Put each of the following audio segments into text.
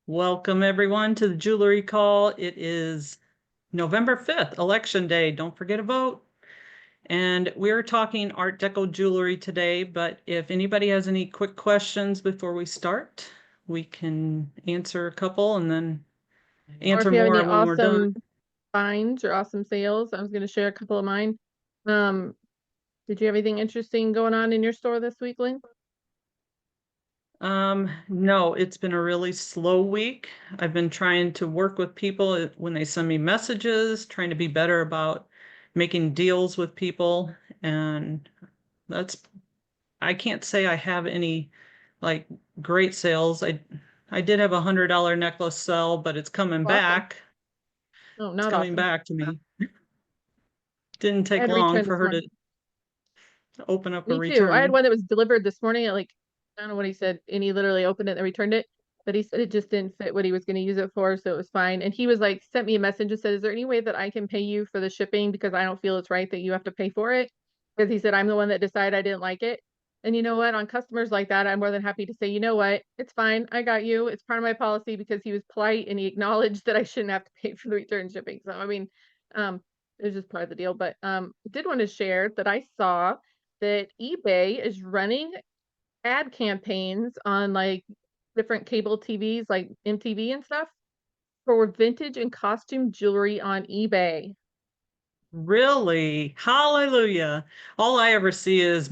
Welcome everyone to the jewelry call. It is November 5th, election day. Don't forget to vote. And we're talking Art Deco jewelry today, but if anybody has any quick questions before we start, we can answer a couple and then Or if answer you have any more when we're done. awesome finds or awesome sales, I was going to share a couple of mine. Did you have anything interesting going on in your store this week, Lynn? No, it's been a really slow week. I've been trying to work with people when they send me messages, trying to be better about making deals with people, and that's I can't say I have any like great sales. I did have $100 necklace sell, but it's coming Awesome. back. Oh, It's not coming awesome. back to me. Didn't I take had long returned for this her morning. to open up a Me too. I had return. one that was delivered this morning at like, I don't know what he said, and he literally opened it and returned it. But he said it just didn't fit what he was going to use it for, so it was fine. And he was like, sent me a message and said, "Is there any way that I can pay you for the shipping because I don't feel it's right that you have to pay for it?" Because he said, "I'm the one that decided I didn't like it." And you know what? On customers like that, I'm more than happy to say, "You know what? It's fine. I got you. It's part of my policy," because he was polite and he acknowledged that I shouldn't have to pay for the return shipping. So I mean, it was just part of the deal. But I did want to share that I saw that eBay is running ad campaigns on like different cable TVs like MTV and stuff for vintage and costume jewelry on eBay. Really? Hallelujah. All I ever see is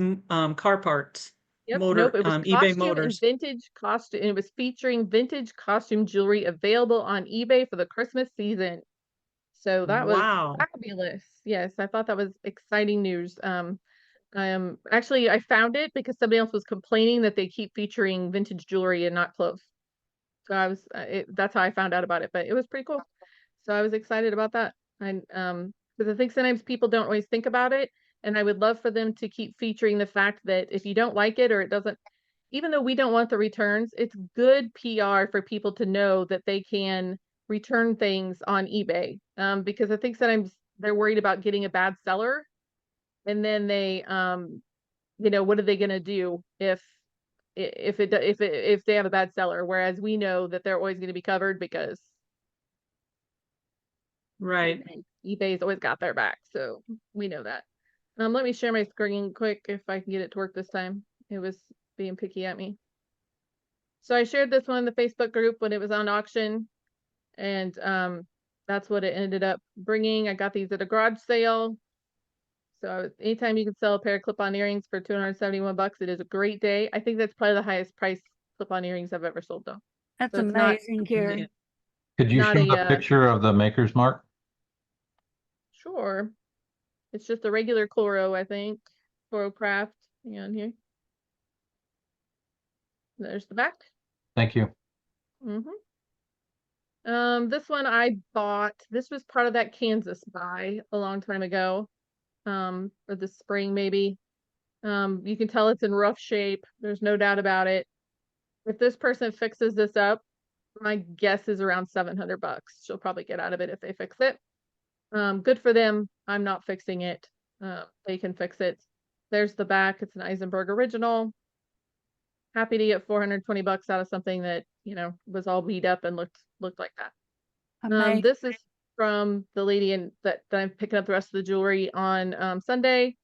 car parts, Yep, nope, it was eBay costume and Motors. vintage costume, and it was featuring vintage costume jewelry available on eBay for the Christmas season. So that was Wow. fabulous. Yes, I thought that was exciting news. Actually, I found it because somebody else was complaining that they keep featuring vintage jewelry and not clothes. So I was, that's how I found out about it, but it was pretty cool. So I was excited about that. And because I think sometimes people don't always think about it, and I would love for them to keep featuring the fact that if you don't like it or it doesn't, even though we don't want the returns, it's good PR for people to know that they can return things on eBay. Because I think sometimes they're worried about getting a bad seller, and then they, what are they going to do if they have a bad seller? Whereas we know that they're always going to be covered because Right. eBay's always got their back, so we know that. Let me share my screen quick if I can get it to work this time. It was being picky at me. So I shared this one in the Facebook group when it was on auction, and that's what it ended up bringing. I got these at a garage sale. So anytime you can sell a pair of clip-on earrings for 271 bucks, it is a great day. I think that's probably the highest price clip-on earrings I've ever sold though. That's So it's not amazing, Carrie. Could you not show a the picture of the maker's mark? sure. It's just a regular Cloro, I think. Cloro Craft. Hang on here. There's the back. Thank you. This one I bought. This was part of that Kansas buy a long time ago. For the spring maybe. You can tell it's in rough shape. There's no doubt about it. If this person fixes this up, my guess is around 700 bucks. She'll probably get out of it if they fix it. Good for them. I'm not fixing it. They can fix it. There's the back. It's an Eisenberg original. Happy to get 420 bucks out of something that, was all beat up and looked like that. Amazing. This is from the lady that I'm picking up the rest of the jewelry on Sunday.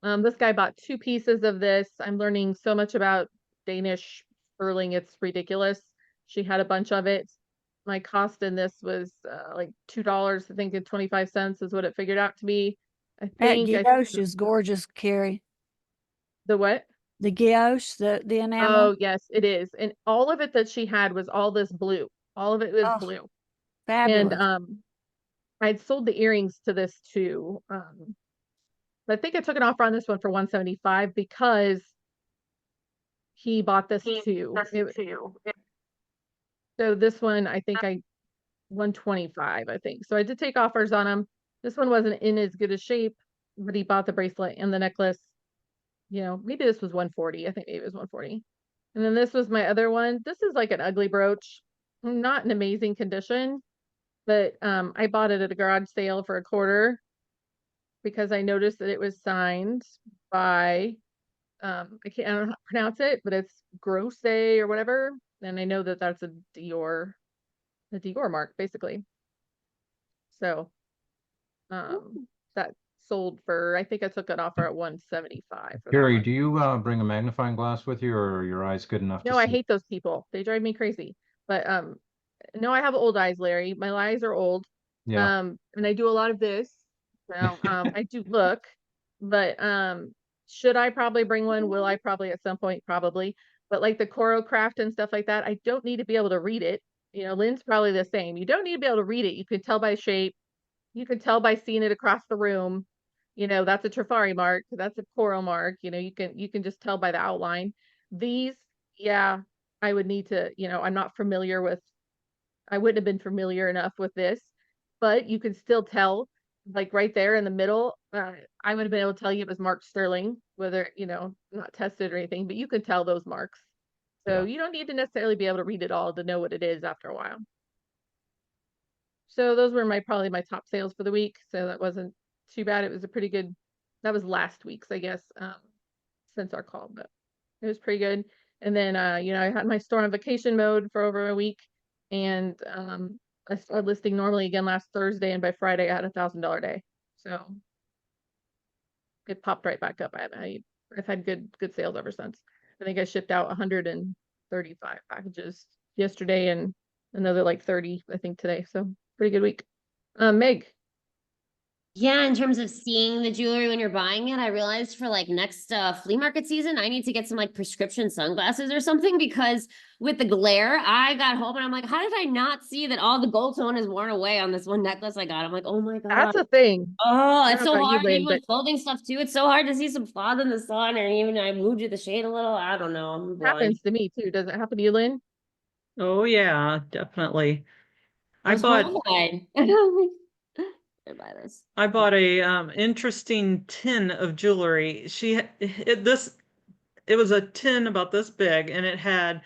This guy bought 2 pieces of this. I'm learning so much about Danish furling. It's ridiculous. She had a bunch of it. My cost in this was like $2, I think, and 25 cents is what it figured out to be. I That think guilloche is gorgeous, Carrie. the what? The guilloche, the enamel. Oh, yes, it is. And all of it that she had was all this blue. All of it was Oh, blue. And fabulous. I'd sold the earrings to this too. But I think I took an offer on this one for 175 because he bought this too. So this one, I think 125, I think. So I did take offers on him. This one wasn't in as good a shape, but he bought the bracelet and the necklace. Maybe this was 140. I think maybe it was 140. And then this was my other one. This is like an ugly brooch, not in amazing condition, but I bought it at a garage sale for a quarter because I noticed that it was signed by I don't know how to pronounce it, but it's Grosse or whatever. And I know that that's a Dior a Dior mark, basically. So, that sold for, I think I took an offer at 175 for that Carrie, one. do you bring a magnifying glass with you, or are your eyes good enough to No, I see? hate those people. They drive me crazy. But no, I have old eyes, Larry. My eyes are old. Yeah. And I do a lot of this. Well, I do look, but should I probably bring one? Will I probably at some point? Probably. But like the Coro Craft and stuff like that, I don't need to be able to read it. You know, Lynn's probably the same. You don't need to be able to read it. You can tell by shape. You can tell by seeing it across the room. You know, that's a Trifari mark. That's a Coro mark. You know, you can just tell by the outline. These, yeah, I would need to, you know, I'm not familiar with, I wouldn't have been familiar enough with this, but you can still tell, like right there in the middle, I would have been able to tell you it was marked Sterling, whether, you know, not tested or anything, but you can tell those marks. So Yeah. you don't need to necessarily be able to read it all to know what it is after a while. So those were probably my top sales for the week. So that wasn't too bad. It was a pretty good, that was last week's, I guess, since our call, but it was pretty good. And then, you know, I had my store on vacation mode for over a week, and I started listing normally again last Thursday, and by Friday I had $1,000 day. So it popped right back up. I've had good sales ever since. I think I shipped out 135 packages yesterday and another like 30, I think, today. So pretty good week. Meg. Yeah, in terms of seeing the jewelry when you're buying it, I realized for like next flea market season, I need to get some like prescription sunglasses or something, because with the glare, I got home and I'm like, how did I not see that all the gold tone is worn away on this one necklace I got? I'm like, oh my God. That's a thing. Oh, I it's don't so know about you, hard, Lynn, even but with clothing stuff too. It's so hard to see some flaws in the sun, or even I moved you the shade a little. I don't know. I'm it blind. happens to me too. Does it happen to you, Lynn? Oh, yeah, definitely. I I was bought horrified. Buy this. I bought a interesting tin of jewelry. It was a tin about this big, and it had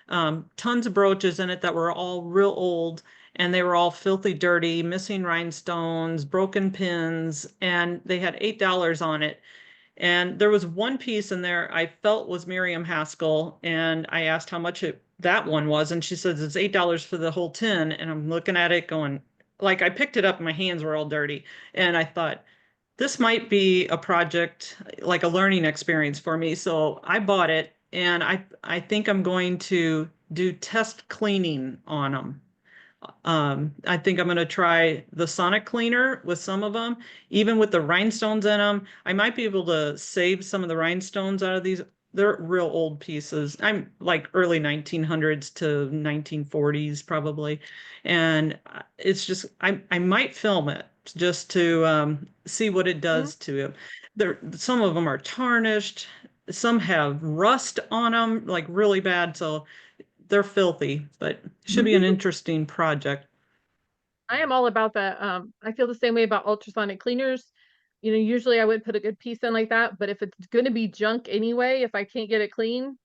tons of brooches in it that were all real old, and they were all filthy dirty, missing rhinestones, broken pins, and they had $8 on it. And there was one piece in there I felt was Miriam Haskell, and I asked how much that one was, and she says it's $8 for the whole tin. And I'm looking at it going, like, I picked it up and my hands were all dirty, and I thought this might be a project, like a learning experience for me. So I bought it, and I think I'm going to do test cleaning on them. I think I'm going to try the sonic cleaner with some of them, even with the rhinestones in them. I might be able to save some of the rhinestones out of these. They're real old pieces. I'm like early 1900s to 1940s probably. And it's just, I might film it just to see what it does to it. Some of them are tarnished. Some have rust on them, like really bad. So they're filthy, but should be an interesting project. I am all about that. I feel the same way about ultrasonic cleaners. You know, usually I would put a good piece in like that, but if it's going to be junk anyway, if I can't get it clean,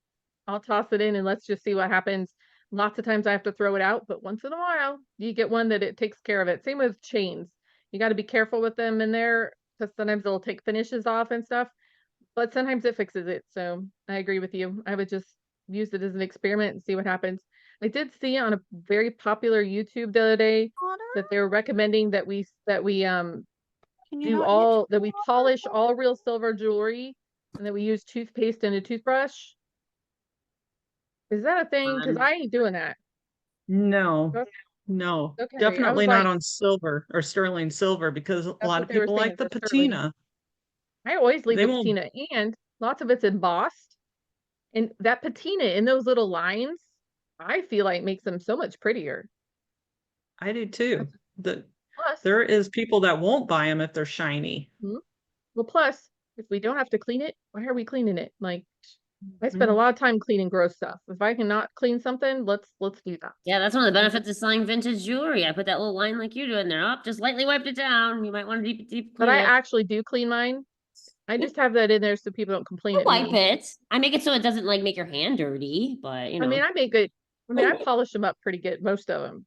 I'll toss it in and let's just see what happens. Lots of times I have to throw it out, but once in a while you get one that it takes care of it. Same with chains. You got to be careful with them in there because sometimes they'll take finishes off and stuff, but sometimes it fixes it. So I agree with you. I would just use it as an experiment and see what happens. I did see on a very popular YouTube the other day that they were recommending that we Can you do not get all that your we water? polish all real silver jewelry and that we use toothpaste and a toothbrush. Is that a thing? Because I ain't doing that. No, Okay, no, okay. I definitely was not like, on silver or sterling silver, because a that's lot what of they were people saying like is the a sterling. patina. I always leave They the won't, patina, and lots of it's embossed. And that patina in those little lines, I feel like makes them so much prettier. I do too. Plus, There is people that won't buy them if they're shiny. well, plus, if we don't have to clean it, why are we cleaning it? Like, I spend a Mhm. lot of time cleaning gross stuff. If I cannot clean something, let's do that. Yeah, that's one of the benefits of selling vintage jewelry. I put that little line like you do in there. Up, just lightly wiped it down. You might want to deep But clean I it. actually do clean mine. I just have that in there so people don't complain I at wipe me. it. I make it so it doesn't like make your hand dirty, but you I mean, know. I polish them up pretty good, most of them,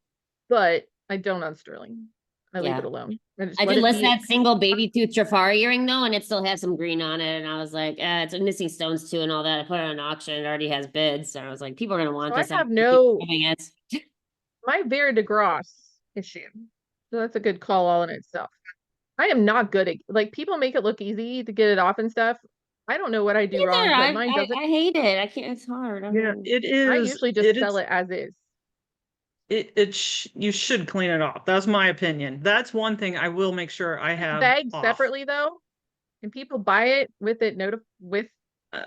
but I don't on sterling. I leave Yeah. it alone. I just I let did it list be. that single baby tooth Trifari earring though, and it still has some green on it. And I was like, it's missing stones too and all that. I put it on auction. It already has bids. So I was like, people are gonna want So I this. I'm have gonna keep no, moving it. my Vera de Grasse issue. So that's a good call all in itself. I am not good at, like, people make it look easy to get it off and stuff. I don't know what I do Either, wrong, but I, mine I, doesn't. I hate it. I can't, it's hard. I Yeah, mean, it I is. usually just sell it as is. You should clean it off. That's my opinion. That's one thing I will make sure I It's have bagged off. separately though, and people buy it with it with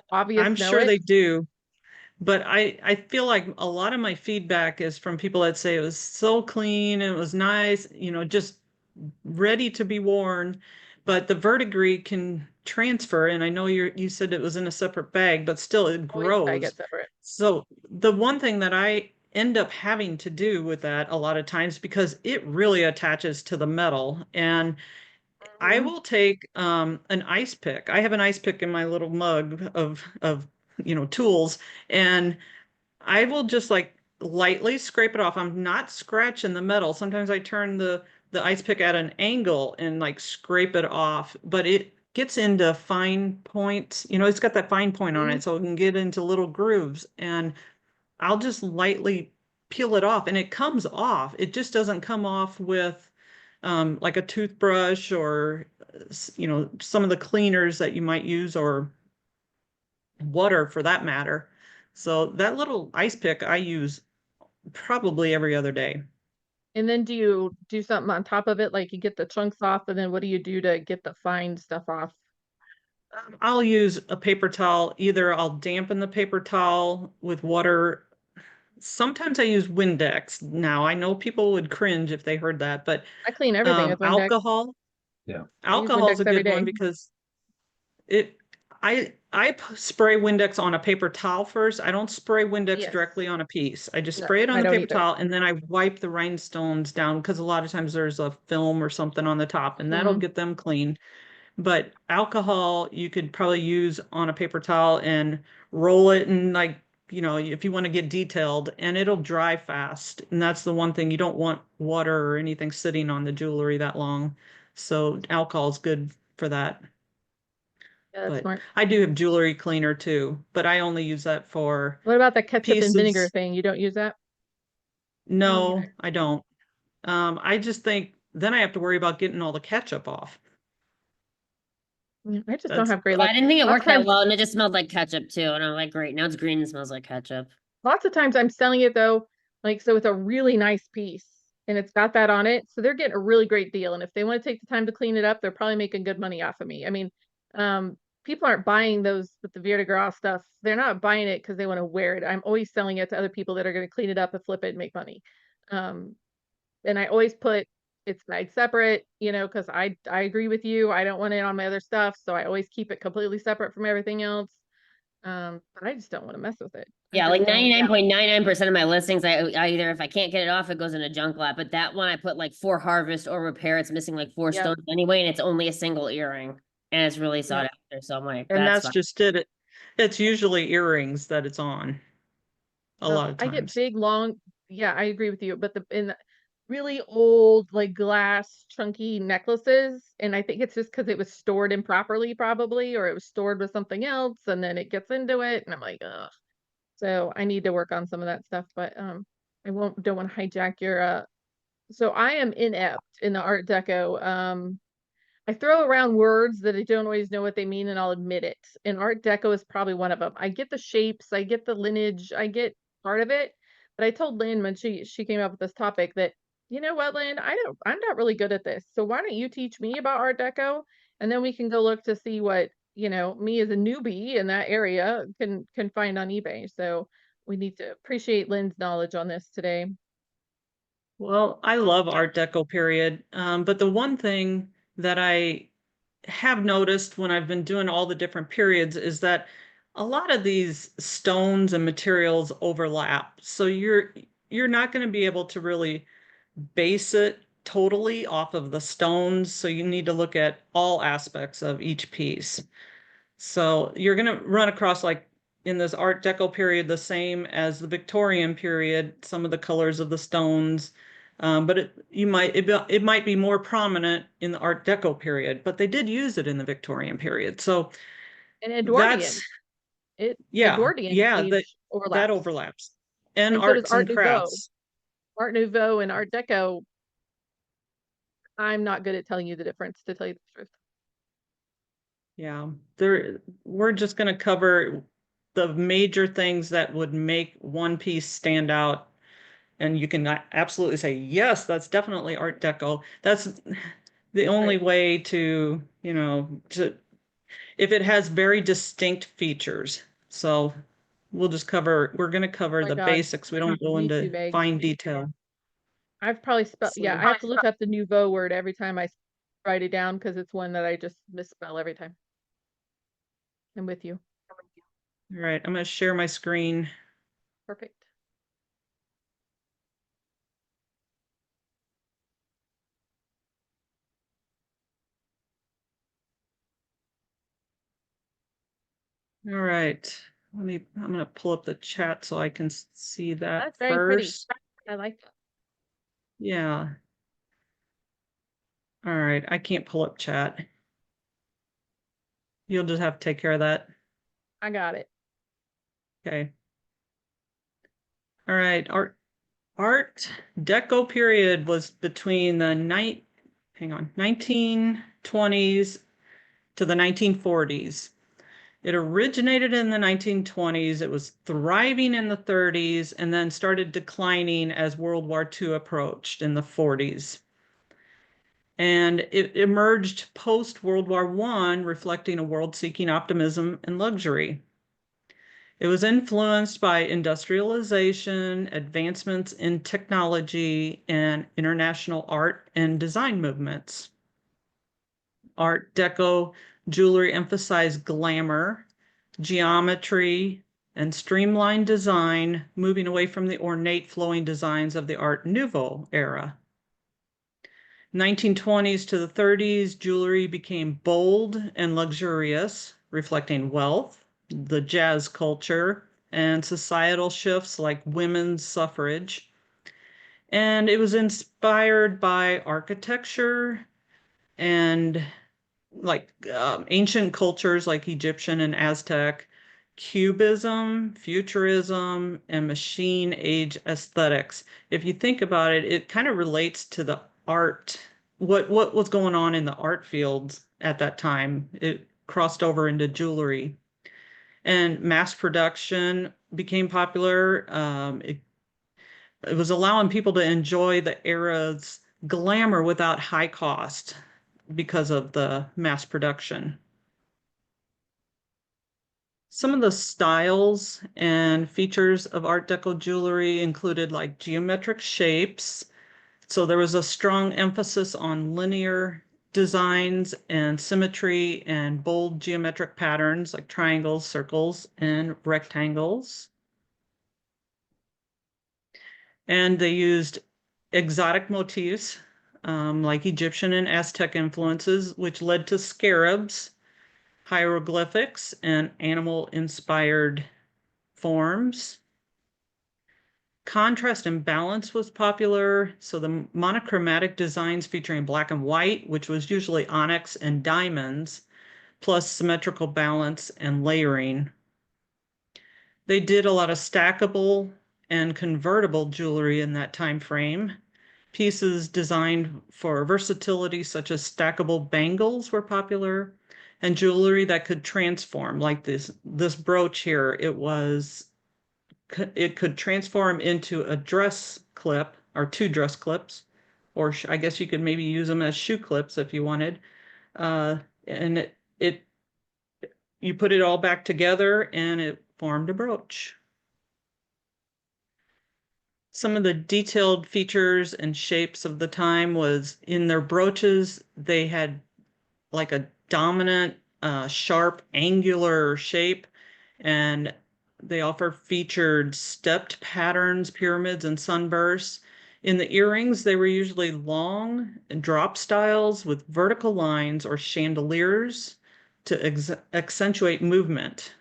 obvious I'm know sure it. they do. But I feel like a lot of my feedback is from people that say it was so clean, it was nice, just ready to be worn. But the verdigris can transfer, and I know you said it was in a separate bag, but still it Always bag grows. it separate. So the one thing that I end up having to do with that a lot of times, because it really attaches to the metal, and I Mhm. will take an ice pick. I have an ice pick in my little mug of tools, and I will just like lightly scrape it off. I'm not scratching the metal. Sometimes I turn the ice pick at an angle and like scrape it off, but it gets into fine points. It's got that fine point on Mhm. it, so it can get into little grooves. And I'll just lightly peel it off, and it comes off. It just doesn't come off with like a toothbrush or some of the cleaners that you might use, or water for that matter. So that little ice pick I use probably every other day. And then do you do something on top of it, like you get the chunks off, and then what do you do to get the fine stuff off? I'll use a paper towel. Either I'll dampen the paper towel with water. Sometimes I use Windex. Now, I know people would cringe if they heard that, but I clean everything with Windex. alcohol. Yeah. I use Alcohol is a Windex every good one day. because it spray Windex on a paper towel first. I don't spray Windex Yes. directly on a piece. I just No, spray it on I the don't paper either. towel, and then I wipe the rhinestones down, because a lot of times there's a film or something on the top, and that'll Mhm. get them clean. But alcohol you could probably use on a paper towel and roll it, and like, if you want to get detailed, and it'll dry fast. And that's the one thing, you don't want water or anything sitting on the jewelry that long. So alcohol is good for that. Yeah, that's But smart. I do have jewelry cleaner too, but I only use that for What about the ketchup and vinegar pieces. thing? You don't use that? No, I don't. I just think then I have to worry about getting all the ketchup off. I just don't That's have great I luck. didn't think it Lots worked of that times, well, and it just smelled like ketchup too. And I'm like, great, now it's green and smells like ketchup. lots of times I'm selling it though, like, so it's a really nice piece and it's got that on it. So they're getting a really great deal. And if they want to take the time to clean it up, they're probably making good money off of me. I mean, people aren't buying those with the Vera de Gras stuff. They're not buying it because they want to wear it. I'm always selling it to other people that are going to clean it up and flip it and make money. Um, and I always put it's bagged separate, because I agree with you. I don't want it on my other stuff, so I always keep it completely separate from everything else. But I just don't want to mess with it. I Yeah, just like don't. 99.99% of my listings, I either, if I can't get it off, it goes in a junk lot. But that one I put like for harvest or repair. It's missing like 4 Yep. stones anyway, and it's only a single earring. And it's really sought Yep. after. So I'm like, And that's that's fine. just it. It's usually earrings that it's on a lot of I get times. big, long. Yeah, I agree with you. But in the really old, like glass, chunky necklaces, and I think it's just because it was stored improperly, probably, or it was stored with something else, and then it gets into it, and I'm like, ugh. So I need to work on some of that stuff, but don't want to hijack your so I am inept in the Art Deco. I throw around words that I don't always know what they mean, and I'll admit it. And Art Deco is probably one of them. I get the shapes, I get the lineage, I get part of it. But I told Lynn when she came up with this topic that, you know what, Lynn, I'm not really good at this. So why don't you teach me about Art Deco? And then we can go look to see what, me as a newbie in that area can find on eBay. So we need to appreciate Lynn's knowledge on this today. Well, I love Art Deco period. But the one thing that I have noticed when I've been doing all the different periods is that a lot of these stones and materials overlap. So you're not going to be able to really base it totally off of the stones. So you need to look at all aspects of each piece. So you're going to run across, like in this Art Deco period, the same as the Victorian period, some of the colors of the stones. But it might be more prominent in the Art Deco period, but they did use it in the Victorian period. So And that's, Edwardian yeah, age that overlaps. overlaps. And And so does arts and Art Nouveau. crafts. Art Nouveau and Art Deco, I'm not good at telling you the difference, to tell you the truth. Yeah, we're just gonna cover the major things that would make one piece stand out. And you can absolutely say, yes, that's definitely Art Deco. That's the only way to, if it has very distinct features. So we're gonna cover Oh my the God. basics. We don't go Me too, into Meg. fine detail. I've probably spelled, yeah, So- I have to look up the Nouveau word every time I write it down because it's one that I just misspell every time. I'm with you. All right, I'm gonna share my screen. Perfect. All right, I'm gonna pull up the chat so I can see that That's very pretty. first. I like that. Yeah. All right, I can't pull up chat. You'll just have to take care of that. I got it. Okay. All right, Art Deco period was between the 1920s to the 1940s. It originated in the 1920s. It was thriving in the 30s and then started declining as World War II approached in the 40s. And it emerged post-World War I, reflecting a world seeking optimism and luxury. It was influenced by industrialization, advancements in technology, and international art and design movements. Art Deco jewelry emphasized glamour, geometry, and streamlined design, moving away from the ornate flowing designs of the Art Nouveau era. 1920s to the 30s, jewelry became bold and luxurious, reflecting wealth, the jazz culture, and societal shifts like women's suffrage. And it was inspired by architecture and ancient cultures like Egyptian and Aztec, Cubism, Futurism, and machine age aesthetics. If you think about it, it kind of relates to the art, what was going on in the art fields at that time. It crossed over into jewelry. And mass production became popular. It was allowing people to enjoy the era's glamour without high cost because of the mass production. Some of the styles and features of Art Deco jewelry included like geometric shapes. So there was a strong emphasis on linear designs and symmetry and bold geometric patterns like triangles, circles, and rectangles. And they used exotic motifs like Egyptian and Aztec influences, which led to scarabs, hieroglyphics, and animal-inspired forms. Contrast and balance was popular, so the monochromatic designs featuring black and white, which was usually onyx and diamonds, plus symmetrical balance and layering. They did a lot of stackable and convertible jewelry in that time frame. Pieces designed for versatility, such as stackable bangles, were popular, and jewelry that could transform, like this brooch here. It could transform into a dress clip or two dress clips, or I guess you could maybe use them as shoe clips if you wanted. And you put it all back together and it formed a brooch. Some of the detailed features and shapes of the time was in their brooches, they had like a dominant, sharp, angular shape, and they also featured stepped patterns, pyramids, and sunbursts. In the earrings, they were usually long drop styles with vertical lines or chandeliers to accentuate movement.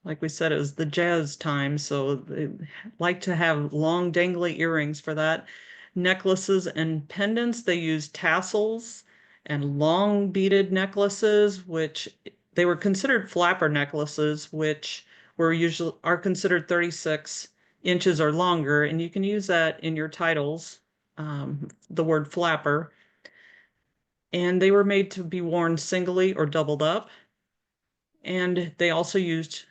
Like we said, it was the jazz time, so they like to have long dangly earrings for that. Necklaces and pendants, they used tassels and long beaded necklaces, which they were considered flapper necklaces, which are considered 36 inches or longer, and you can use that in your titles, the word flapper. And they were made to be worn singly or doubled up. And they also used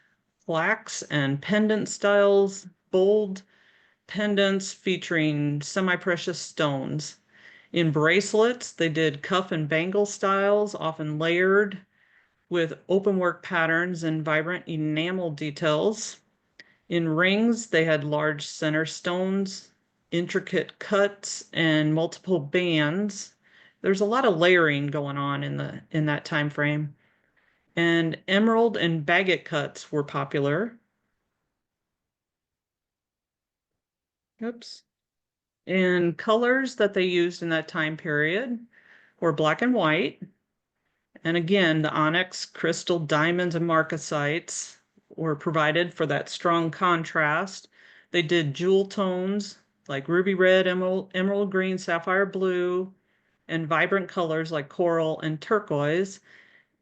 plaques and pendant styles, bold pendants featuring semi-precious stones. In bracelets, they did cuff and bangle styles, often layered with openwork patterns and vibrant enamel details. In rings, they had large center stones, intricate cuts, and multiple bands. There's a lot of layering going on in that time frame. And emerald and baguette cuts were popular. Oops. And colors that they used in that time period were black and white. And again, the onyx, crystal, diamonds, and marcasites were provided for that strong contrast. They did jewel tones like ruby red, emerald green, sapphire blue, and vibrant colors like coral and turquoise.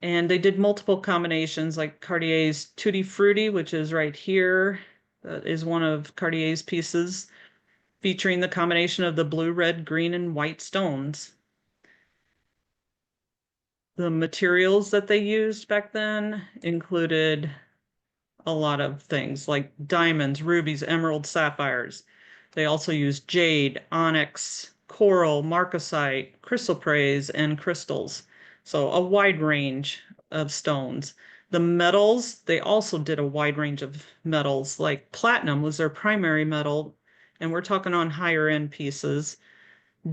And they did multiple combinations like Cartier's Tutti Frutti, which is right here. That is one of Cartier's pieces featuring the combination of the blue, red, green, and white stones. The materials that they used back then included a lot of things like diamonds, rubies, emeralds, sapphires. They also used jade, onyx, coral, marcasite, chrysoprase, and crystals. So a wide range of stones. The metals, they also did a wide range of metals, like platinum was their primary metal, and we're talking on higher end pieces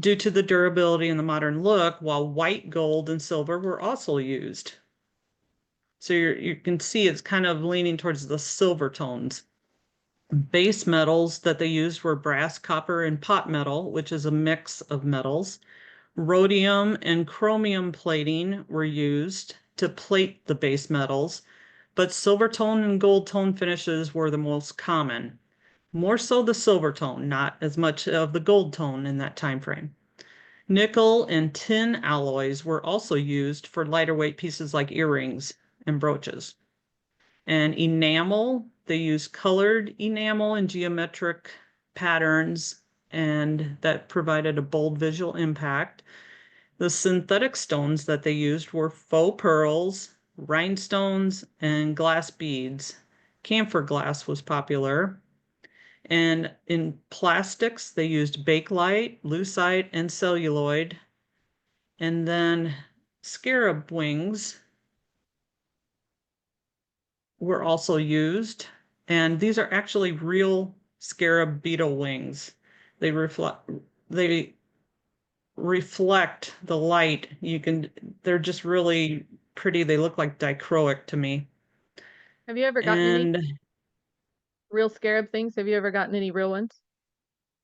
due to the durability and the modern look, while white gold and silver were also used. So you can see it's kind of leaning towards the silver tones. Base metals that they used were brass, copper, and pot metal, which is a mix of metals. Rhodium and chromium plating were used to plate the base metals, but silver tone and gold tone finishes were the most common. More so the silver tone, not as much of the gold tone in that time frame. Nickel and tin alloys were also used for lighter weight pieces like earrings and brooches. And enamel, they used colored enamel and geometric patterns, and that provided a bold visual impact. The synthetic stones that they used were faux pearls, rhinestones, and glass beads. Camphor glass was popular. And in plastics, they used bakelite, lucite, and celluloid. And then scarab wings were also used. And these are actually real scarab beetle wings. They reflect the light. They're just really pretty. They look like dichroic to me. Have you ever gotten any And real scarab things? Have you ever gotten any real ones?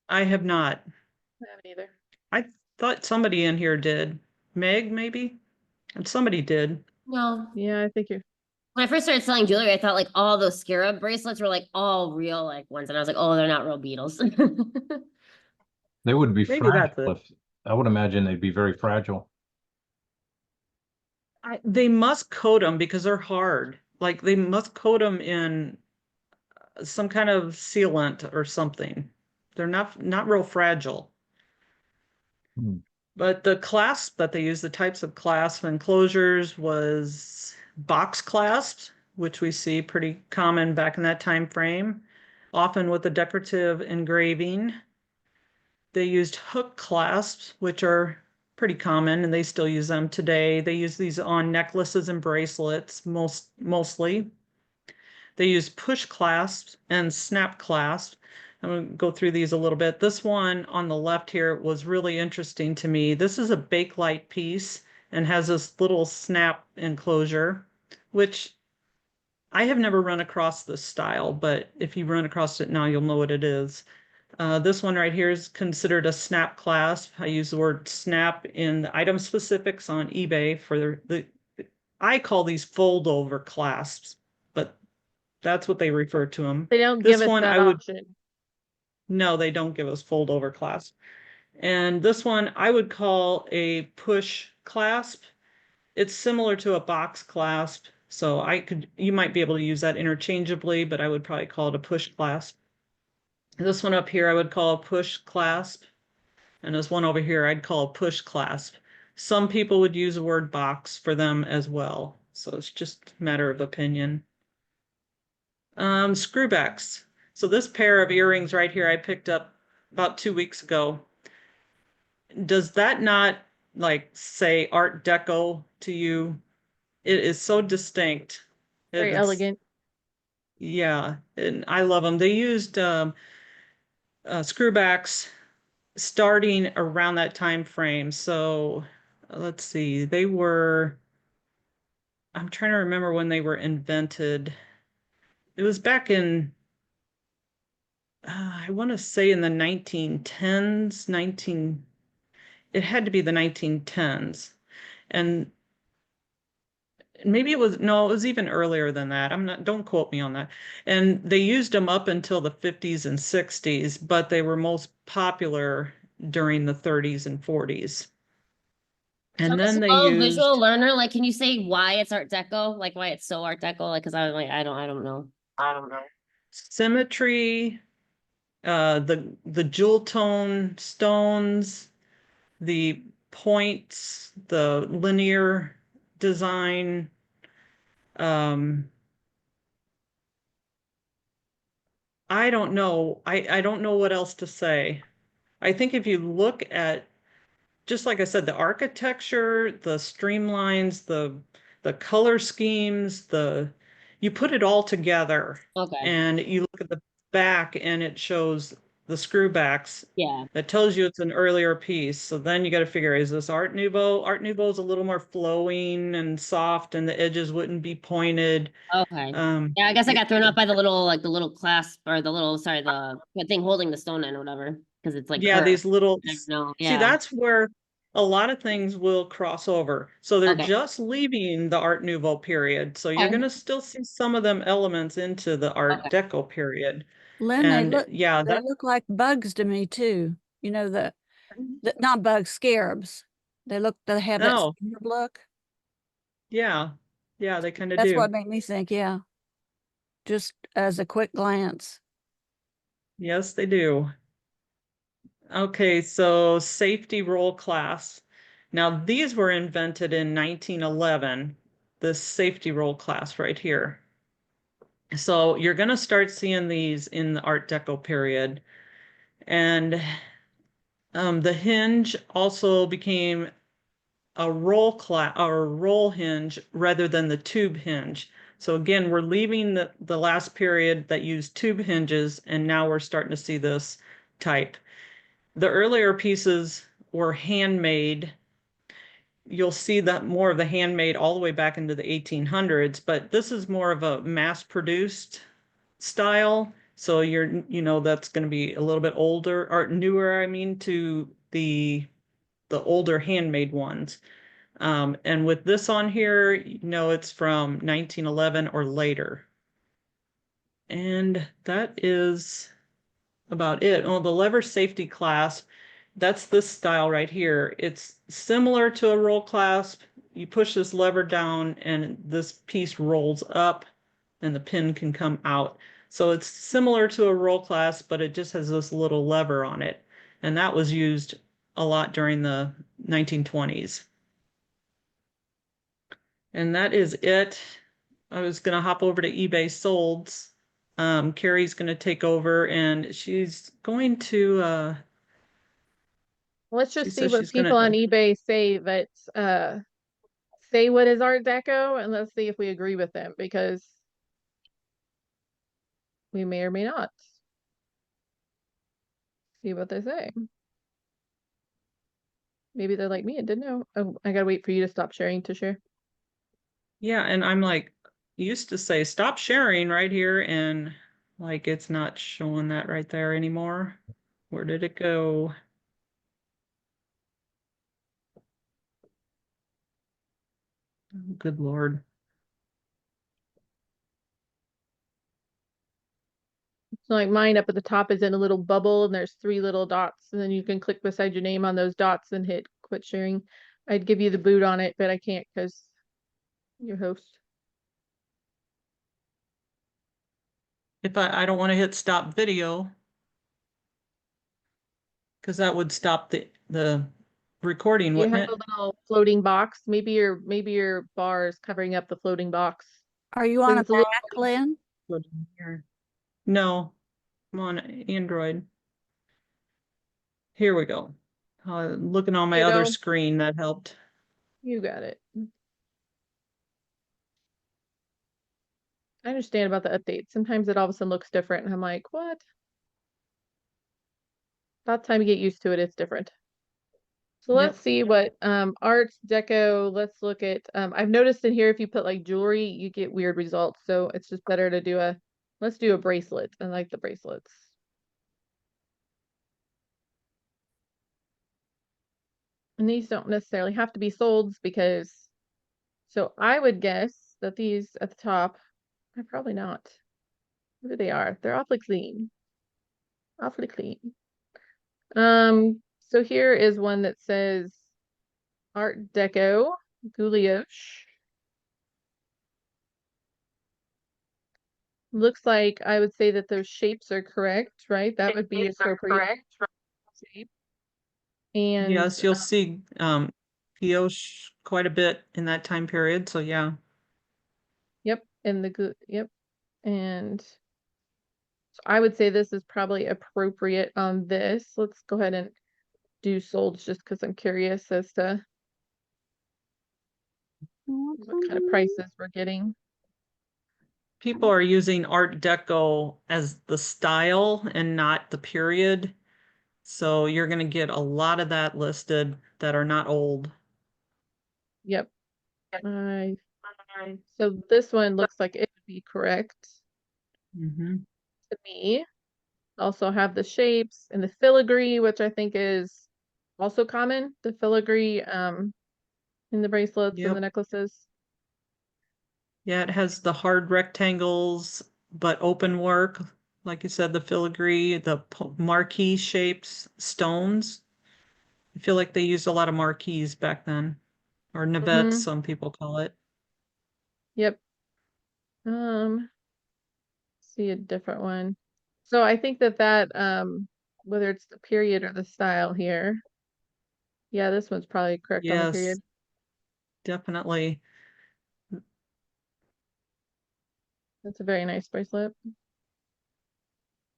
I have not. I haven't either. I thought somebody in here did. Meg, maybe? And somebody did. No. Yeah, I think you're. When I first started selling jewelry, I thought like all those scarab bracelets were like all real like ones, and I was like, oh, they're not real beetles. They would be Maybe that's fragile it. I would imagine they'd be very fragile. They must coat them because they're hard. Like they must coat them in some kind of sealant or something. They're not real fragile. Hmm. But the clasp that they use, the types of clasp and closures was box clasps, which we see pretty common back in that time frame, often with a decorative engraving. They used hook clasps, which are pretty common, and they still use them today. They use these on necklaces and bracelets mostly. They use push clasps and snap clasps. I'm going to go through these a little bit. This one on the left here was really interesting to me. This is a bakelite piece and has this little snap enclosure, which I have never run across this style, but if you run across it now, you'll know what it is. This one right here is considered a snap clasp. I use the word snap in the item specifics on eBay for I call these fold over clasps, but that's what they refer to them. They don't This give us one that I would, option. no, they don't give us fold over clasp. And this one I would call a push clasp. It's similar to a box clasp. So you might be able to use that interchangeably, but I would probably call it a push clasp. This one up here I would call a push clasp, and this one over here I'd call a push clasp. Some people would use the word box for them as well, so it's just a matter of opinion. Screwbacks. So this pair of earrings right here I picked up about 2 weeks ago. Does that not like say Art Deco to you? It is so distinct. Very It's, elegant. yeah, and I love them. They used screwbacks starting around that time frame. So let's see, they were, I'm trying to remember when they were invented. It was back in, I want to say in the 1910s, it had to be the 1910s. And maybe it was, no, it was even earlier than that. I'm not, don't quote me on that. And they used them up until the 50s and 60s, but they were most popular during the 30s and 40s. So I'm And a then they slow visual used, learner. Like, can you say why it's Art Deco? Like why it's so Art Deco? Like, cause I was like, I don't know. symmetry, the jewel tone stones, the points, the linear design. Um, I don't know. I don't know what else to say. I think if you look at, just like I said, the architecture, the streamlines, the color schemes, you put it all together Okay. and you look at the back and it shows the screwbacks. Yeah. That tells you it's an earlier piece. So then you got to figure, is this Art Nouveau? Art Nouveau is a little more flowing and soft, and the edges wouldn't be pointed. Okay. Um, Yeah, I guess I y- got thrown off by the little, like the little clasp or the little, sorry, the thing holding the stone in or whatever, because it's like yeah, curved. these little, I don't know. see, Yeah. that's where a lot of things will cross over. So they're Okay. just leaving the Art Nouveau period. So you're Okay. going to still see some of them elements into the Art Okay. Deco period. Lynn, And yeah, they that, look like bugs to me too. You know, the not bugs, scarabs. They have that no, scarab look. yeah, yeah, they kind of That's do. what made me think, yeah, just as a quick glance. Yes, they do. Okay, so safety role class. Now, these were invented in 1911, this safety role class right here. So you're going to start seeing these in the Art Deco period. And the hinge also became a roll hinge rather than the tube hinge. So again, we're leaving the last period that used tube hinges, and now we're starting to see this type. The earlier pieces were handmade. You'll see that more of the handmade all the way back into the 1800s, but this is more of a mass-produced style. So that's going to be a little bit older or newer, I mean, to the older handmade ones. And with this on here, it's from 1911 or later. And that is about it. Oh, the lever safety clasp, that's this style right here. It's similar to a roll clasp. You push this lever down and this piece rolls up and the pin can come out. So it's similar to a roll clasp, but it just has this little lever on it. And that was used a lot during the 1920s. And that is it. I was going to hop over to eBay Solds. Carrie's going to take over and she's going to, Let's she just see says what she's going people on to, eBay say that say what is Art Deco, and let's see if we agree with them, because we may or may not. See what they say. Maybe they're like me and didn't know. Oh, I gotta wait for you to stop sharing to share. yeah. And I'm like, used to say, stop sharing right here. And like, it's not showing that right there anymore. Where did it go? Oh, good Lord. So like mine up at the top is in a little bubble and there's 3 little dots, and then you can click beside your name on those dots and hit quit sharing. I'd give you the boot on it, but I can't because you're host. If I don't want to hit stop video. Because that would stop the recording, You wouldn't have it? a little floating box. Maybe your bar is covering up the floating box. Are you So on a it's a little Mac, Lynn? Floating here. No, I'm on Android. Here we go. Looking on my You other go. screen, that helped. You got it. I understand about the updates. Sometimes it all of a sudden looks different, and I'm like, what? About time you get used to it, it's different. So Yep. let's see what Art Deco, let's look at I've noticed in here if you put like jewelry, you get weird results. So it's just better to do let's do a bracelet. I like the bracelets. And these don't necessarily have to be solds because, so I would guess that these at the top are probably not. Maybe they are. They're awfully clean. Awfully clean. So here is one that says Art Deco, Gouache. Looks like I would say that those shapes are correct, right? That would be appropriate shape. And Yes, you'll see Pioche quite a bit in that time period. So yeah. yep, and yep. And so I would say this is probably appropriate on this. Let's go ahead and do solds just because I'm curious as to what kind of prices we're getting. People are using Art Deco as the style and not the period. So you're going to get a lot of that listed that are not old. Yep. So this one looks like it would be correct Mm-hmm. to me. Also have the shapes and the filigree, which I think is also common. The filigree in the bracelets and the Yep. necklaces. Yeah, it has the hard rectangles, but open work. Like you said, the filigree, the marquee shapes, stones. I feel like they used a lot of marquees back then, or navettes, some people call it. Yep. See a different one. So I think that whether it's the period or the style here. Yeah, this one's probably correct on the Yes, period. definitely. That's a very nice bracelet.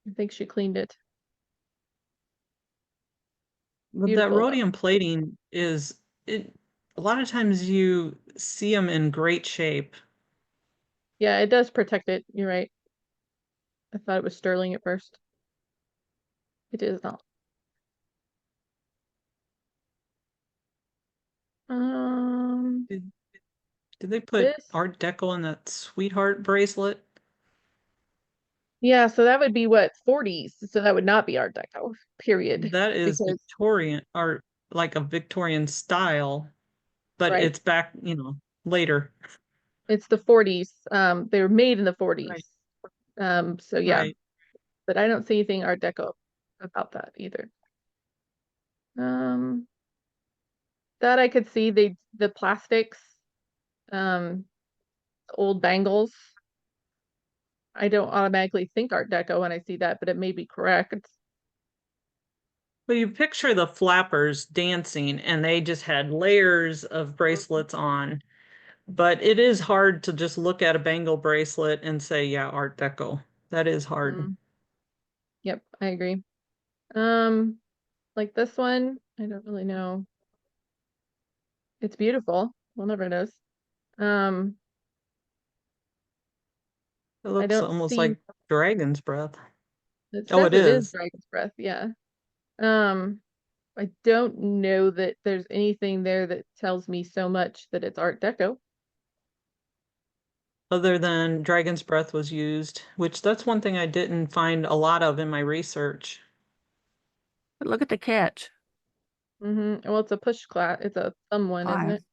I think she cleaned it. But that Beautiful though. rhodium plating is it. A lot of times you see them in great shape. Yeah, it does protect it. You're right. I thought it was sterling at first. It is not. Did, did they put This. Art Deco in that sweetheart bracelet? Yeah, so that would be what, 40s. So that would not be Art Deco, period. That is Because Victorian, or like a Victorian style, but right, it's back, later. it's the 40s. They were made in the 40s. Right. So yeah, Right. but I don't see anything Art Deco about that either. That I could see the plastics, old bangles. I don't automatically think Art Deco when I see that, but it may be correct. Well, you picture the flappers dancing and they just had layers of bracelets on. But it is hard to just look at a bangle bracelet and say, yeah, Art Deco. That is hard. Yep, I agree. Like this one, I don't really know. It's beautiful. We'll never knows. It I looks don't almost see, like dragon's breath. it Oh, says it it is is. Dragon's Breath, yeah. I don't know that there's anything there that tells me so much that it's Art Deco. Other than dragon's breath was used, which that's one thing I didn't find a lot of in my research. But look at the catch. Well, it's a push class. It's a thumb one, isn't Five. it?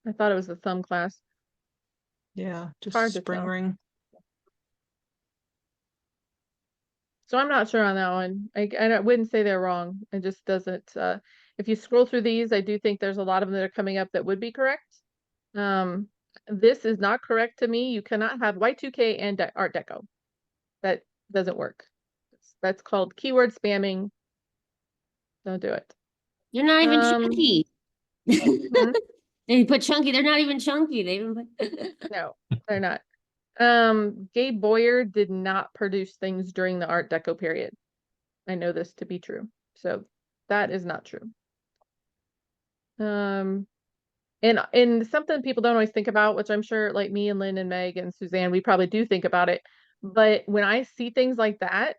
I thought it was the thumb class. Yeah, just Hard to spring tell. ring. So I'm not sure on that one. I wouldn't say they're wrong. It just doesn't. If you scroll through these, I do think there's a lot of them that are coming up that would be correct. This is not correct to me. You cannot have Y2K and Art Deco. That doesn't work. That's called keyword spamming. Don't do it. They're not even Um, chunky. hmm? They put chunky, they're not even chunky. They even put No, they're not. Gabe Boyer did not produce things during the Art Deco period. I know this to be true. So that is not true. And something people don't always think about, which I'm sure like me and Lynn and Meg and Suzanne, we probably do think about it. But when I see things like that,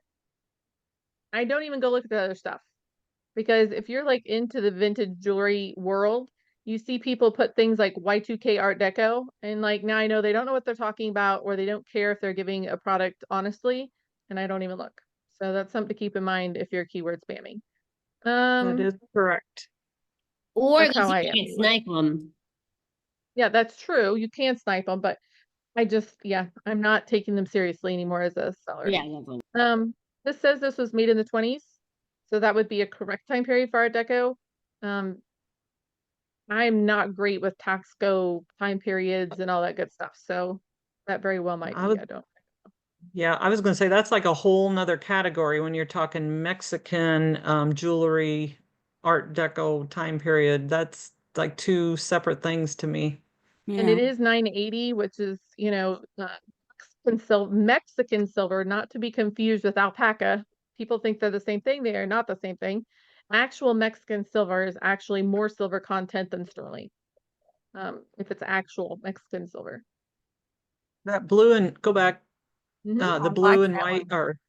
I don't even go look at the other stuff. Because if you're like into the vintage jewelry world, you see people put things like Y2K Art Deco, and like now I know they don't know what they're talking about, or they don't care if they're giving a product honestly, and I don't even look. So that's something to keep in mind if you're keyword spamming. That is correct. or That's go how see I if am you can anyway. snipe them. Yeah, that's true. You can snipe them, but I just, yeah, I'm not taking them seriously anymore as a seller. Yeah, definitely. This says this was made in the 20s, so that would be a correct time period for Art Deco. I'm not great with Taxco time periods and all that good stuff, so that very well might I be. would, I don't. yeah, I was gonna say that's like a whole nother category when you're talking Mexican jewelry, Art Deco time period. That's like two separate things to me. And it Yeah. is 980, which is, Mexican silver, not to be confused with alpaca. People think they're the same thing. They are not the same thing. Actual Mexican silver is actually more silver content than sterling. If it's actual Mexican silver. That blue and go back, Mhm. the I like blue and that white one. or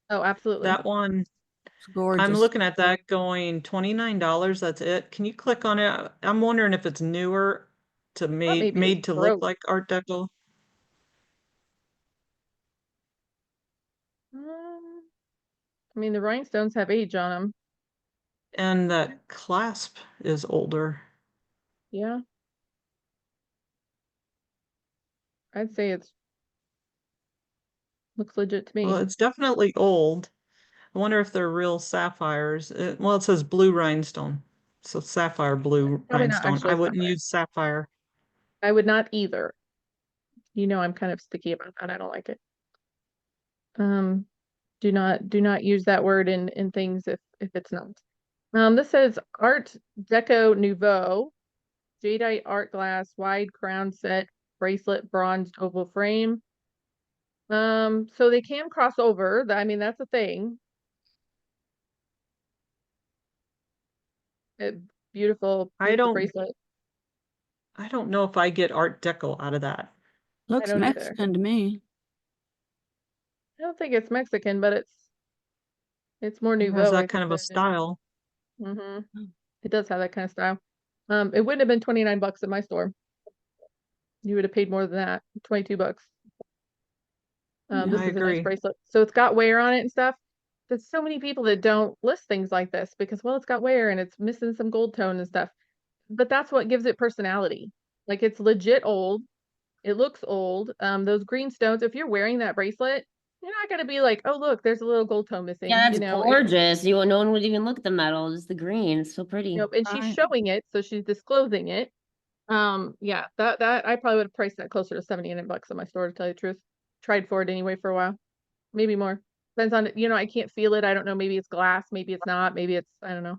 Oh, absolutely. that one. It's I'm gorgeous. looking at that going $29. That's it. Can you click on it? I'm wondering if it's newer to Thought maybe it was made to look broke. like Art Deco. I mean, the rhinestones have age on them. And that clasp is older. Yeah. I'd say it's looks legit to Well, me. it's definitely old. I wonder if they're real sapphires. Well, it says blue rhinestone. So sapphire blue Probably not rhinestone. I actually wouldn't sapphire. use sapphire. I would not either. I'm kind of sticky about that. I don't like it. Um, do not use that word in things if it's not. This says Art Deco Nouveau, jadeite art glass, wide crown set, bracelet, bronze oval frame. So they can cross over. I mean, that's a thing. A beautiful, I beautiful don't bracelet. I don't know if I get Art Deco out of that. I Looks don't either. Mexican to me. I don't think it's Mexican, but it's more It has Nouveau, I that think. kind of a style. It does have that kind of style. It wouldn't have been $29 at my store. You would have paid more than that, $22. Yeah. This I is a nice agree. bracelet. So it's got wear on it and stuff. There's so many people that don't list things like this because, well, it's got wear and it's missing some gold tone and stuff. But that's what gives it personality. Like it's legit old. It looks old. Those green stones, if you're wearing that bracelet, you're not gonna be like, oh, look, there's a little gold tone missing. Yeah, that's gorgeous. No one would even look at the metal, just the green. It's so pretty. And she's Right. showing it, so she's disclosing it. Yeah, that I probably would have priced that closer to $79 at my store, to tell you the truth. Tried for it anyway for a while, maybe more. Depends on it. I can't feel it. I don't know. Maybe it's glass. Maybe it's not. Maybe it's, I don't know.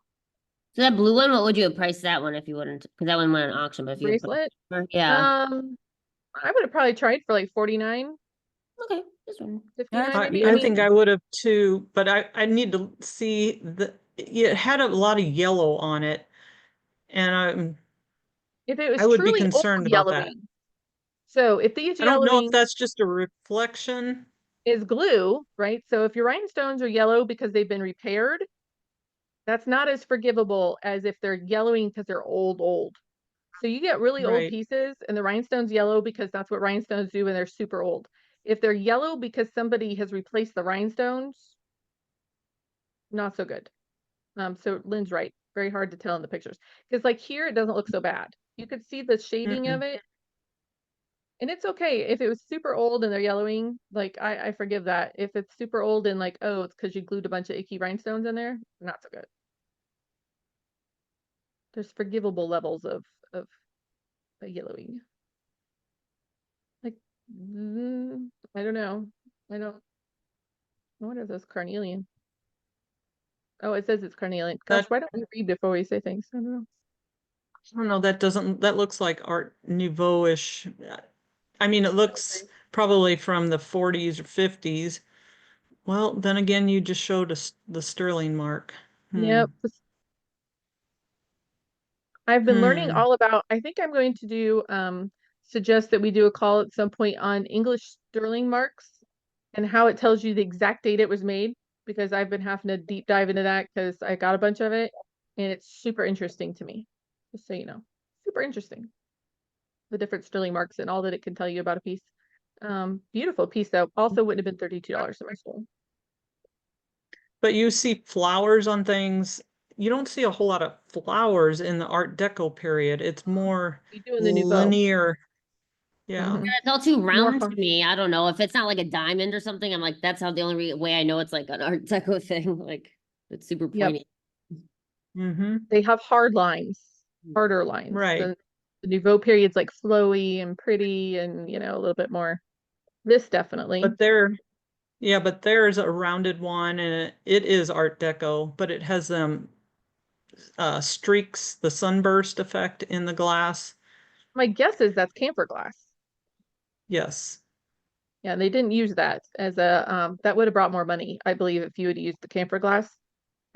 So that blue one, what would you have priced that one if you wouldn't? Because that one went on auction, but if you had Bracelet. yeah. I would have probably tried for like 49, Okay, this one. 59 That's maybe. I think I would have too, but I need to see it had a lot of yellow on it, and if it was I would be truly old concerned about that. yellowing. So if these I don't know if yellowing that's just a reflection. is glue, right? So if your rhinestones are yellow because they've been repaired, that's not as forgivable as if they're yellowing because they're old. So you get really old Right. pieces and the rhinestone's yellow because that's what rhinestones do when they're super old. If they're yellow because somebody has replaced the rhinestones, not so good. So Lynn's right. Very hard to tell in the pictures. Because like here, it doesn't look so bad. You could see the shading of it. And it's okay if it was super old and they're yellowing, like I forgive that. If it's super old and like, oh, it's because you glued a bunch of icky rhinestones in there, not so good. There's forgivable levels of yellowing. Like, I don't know. I wonder if that's carnelian. Oh, it says it's carnelian. Gosh, That- why don't we read before we say things? I don't know. I don't know, that looks like Art Nouveau-ish. I mean, it looks probably from the 40s or 50s. Well, then again, you just showed us the sterling mark. Yep. I've been learning Hmm. all about, I think I'm going to do, suggest that we do a call at some point on English sterling marks and how it tells you the exact date it was made, because I've been having to deep dive into that because I got a bunch of it and it's super interesting to me. Just so you know, super interesting. The different sterling marks and all that it can tell you about a piece. Beautiful piece though. Also wouldn't have been $32 in my store. But you see flowers on things. You don't see a whole lot of flowers in the Art Deco period. It's more We do in the Nouveau. linear. Yeah. Mhm. It's all too round to hard. me. I don't know if it's not like a diamond or something. I'm like, that's how the only way I know it's like an Art Deco thing. Like it's super Yep. pointy. Mm-hmm. They have hard lines, harder lines. Right. The Nouveau period's like flowy and pretty and, you know, a little bit more. This definitely. But there's a rounded one and it is Art Deco, but it has them streaks, the sunburst effect in the glass. My guess is that's camphor glass. Yes. Yeah, they didn't use that as a, that would have brought more money, I believe, if you had used the camphor glass.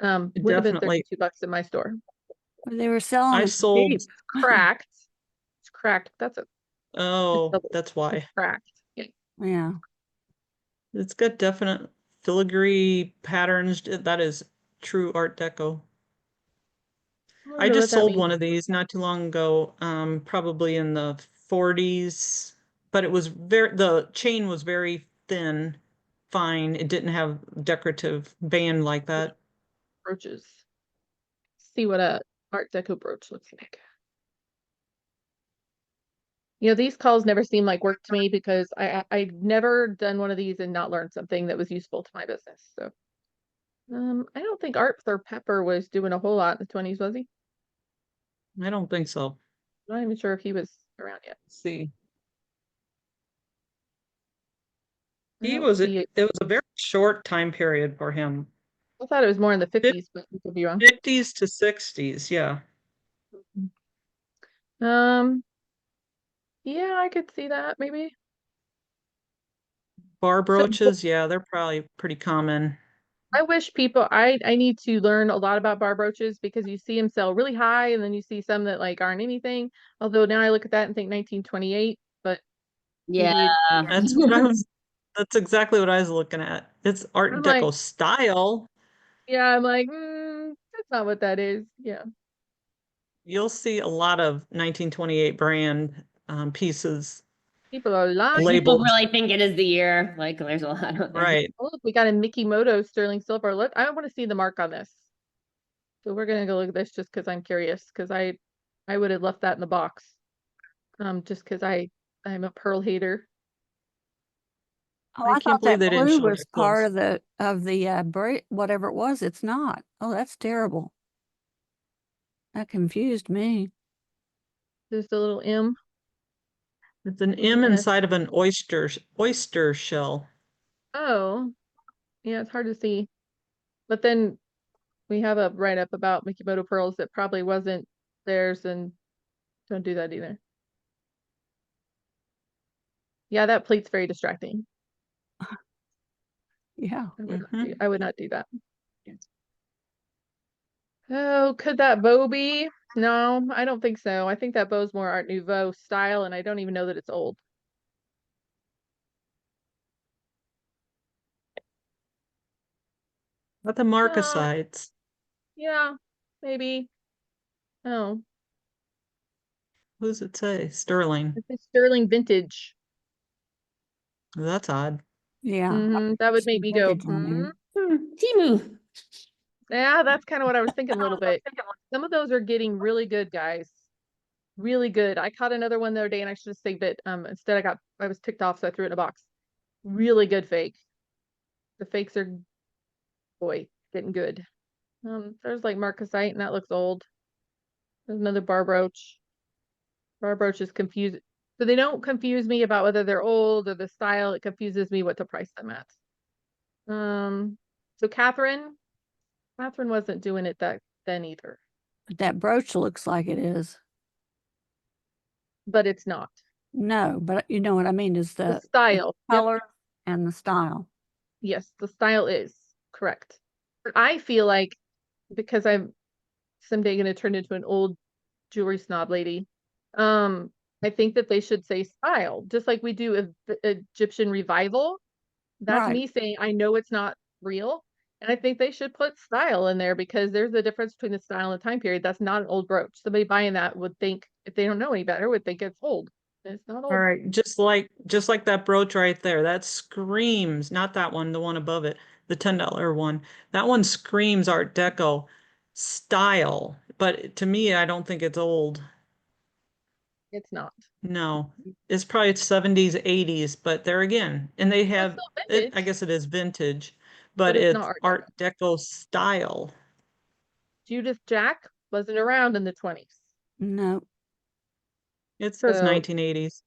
Would have been Definitely. $32 in my store. They were selling I them sold. cheap. Cracked. It's cracked. That's a Oh, double. that's why. It's cracked. Yeah. Yeah. It's got definite filigree patterns. That is true Art Deco. I wonder what just that sold means. one of these not too long ago, probably in the 40s, but it was the chain was very thin, fine. It didn't have decorative band like that. Brooches. See what a Art Deco brooch looks like. You know, these calls never seem like work to me because I've never done one of these and not learned something that was useful to my business. So, I don't think Arthur Pepper was doing a whole lot in the 20s, was he? I don't think so. I'm not even sure if he was around yet. Let's see. I He don't was, see it it. was a very short time period for him. I thought it was more in the 50s, but I could be wrong. 50s to 60s, yeah. Yeah, I could see that maybe. Bar So brooches, yeah, they're probably pretty common. I wish people, I need to learn a lot about bar brooches because you see them sell really high and then you see some that like aren't anything. Although now I look at that and think 1928, but Yeah. maybe That's what I was, that's exactly what I was looking at. It's Art I'm Deco like, style. yeah, I'm like, that's not what that is. Yeah. You'll see a lot of 1928 brand pieces People are lying. People labeled, really think it is the year. Like there's a lot out there. right. Oh, look, we got a Mikimoto sterling silver. Look, I want to see the mark on this. So we're gonna go look at this just because I'm curious, because I would have left that in the box. Just because I'm a pearl hater. Oh, I I can't thought believe that they didn't blue show was that part close. of the whatever it was. It's not. Oh, that's terrible. That confused me. Just a little M. It's an with M an S. inside of an oyster shell. Oh, yeah, it's hard to see. But then we have a write-up about Mikimoto pearls that probably wasn't theirs, and don't do that either. Yeah, that pleat's very distracting. Yeah. I would not do that. Oh, could that bow be? No, I don't think so. I think that bow's more Art Nouveau style, and I don't even know that it's old. But the marcasites. Yeah, maybe. Oh, What does it say? Sterling. it's a sterling vintage. That's odd. Yeah. That would make me go, Vintage on there. Timu. Yeah, that's kind of what I was thinking a little bit. Some of those are getting really good, guys. Really good. I caught another one the other day and I should have saved it. Instead I was ticked off, so I threw it in a box. Really good fake. The fakes are, boy, getting good. There's like marcasite and that looks old. There's another bar brooch. Bar brooch is confused. So they don't confuse me about whether they're old or the style. It confuses me what to price them at. So Catherine, Catherine wasn't doing it then either, But that brooch looks like it is. but it's not. No, but you know what I mean is The the style. Yep. color and the style. Yes, the style is correct. But I feel like because I'm someday going to turn into an old jewelry snob lady, I think that they should say style, just like we do Egyptian revival. That's Right. me saying I know it's not real, and I think they should put style in there because there's a difference between the style and the time period. That's not an old brooch. Somebody buying that would think, if they don't know any better, would think it's old. And it's not All old. right, just like that brooch right there. That screams, not that one, the one above it, the $10 one. That one screams Art Deco style, but to me, I don't think it's old. It's not. No, it's probably 70s, 80s, but there again, and they It's have still it, I vintage, guess it is vintage, but but it's not it's Art Deco. Art Deco style. Judith Jack wasn't around in the 20s. No. It says So 1980s.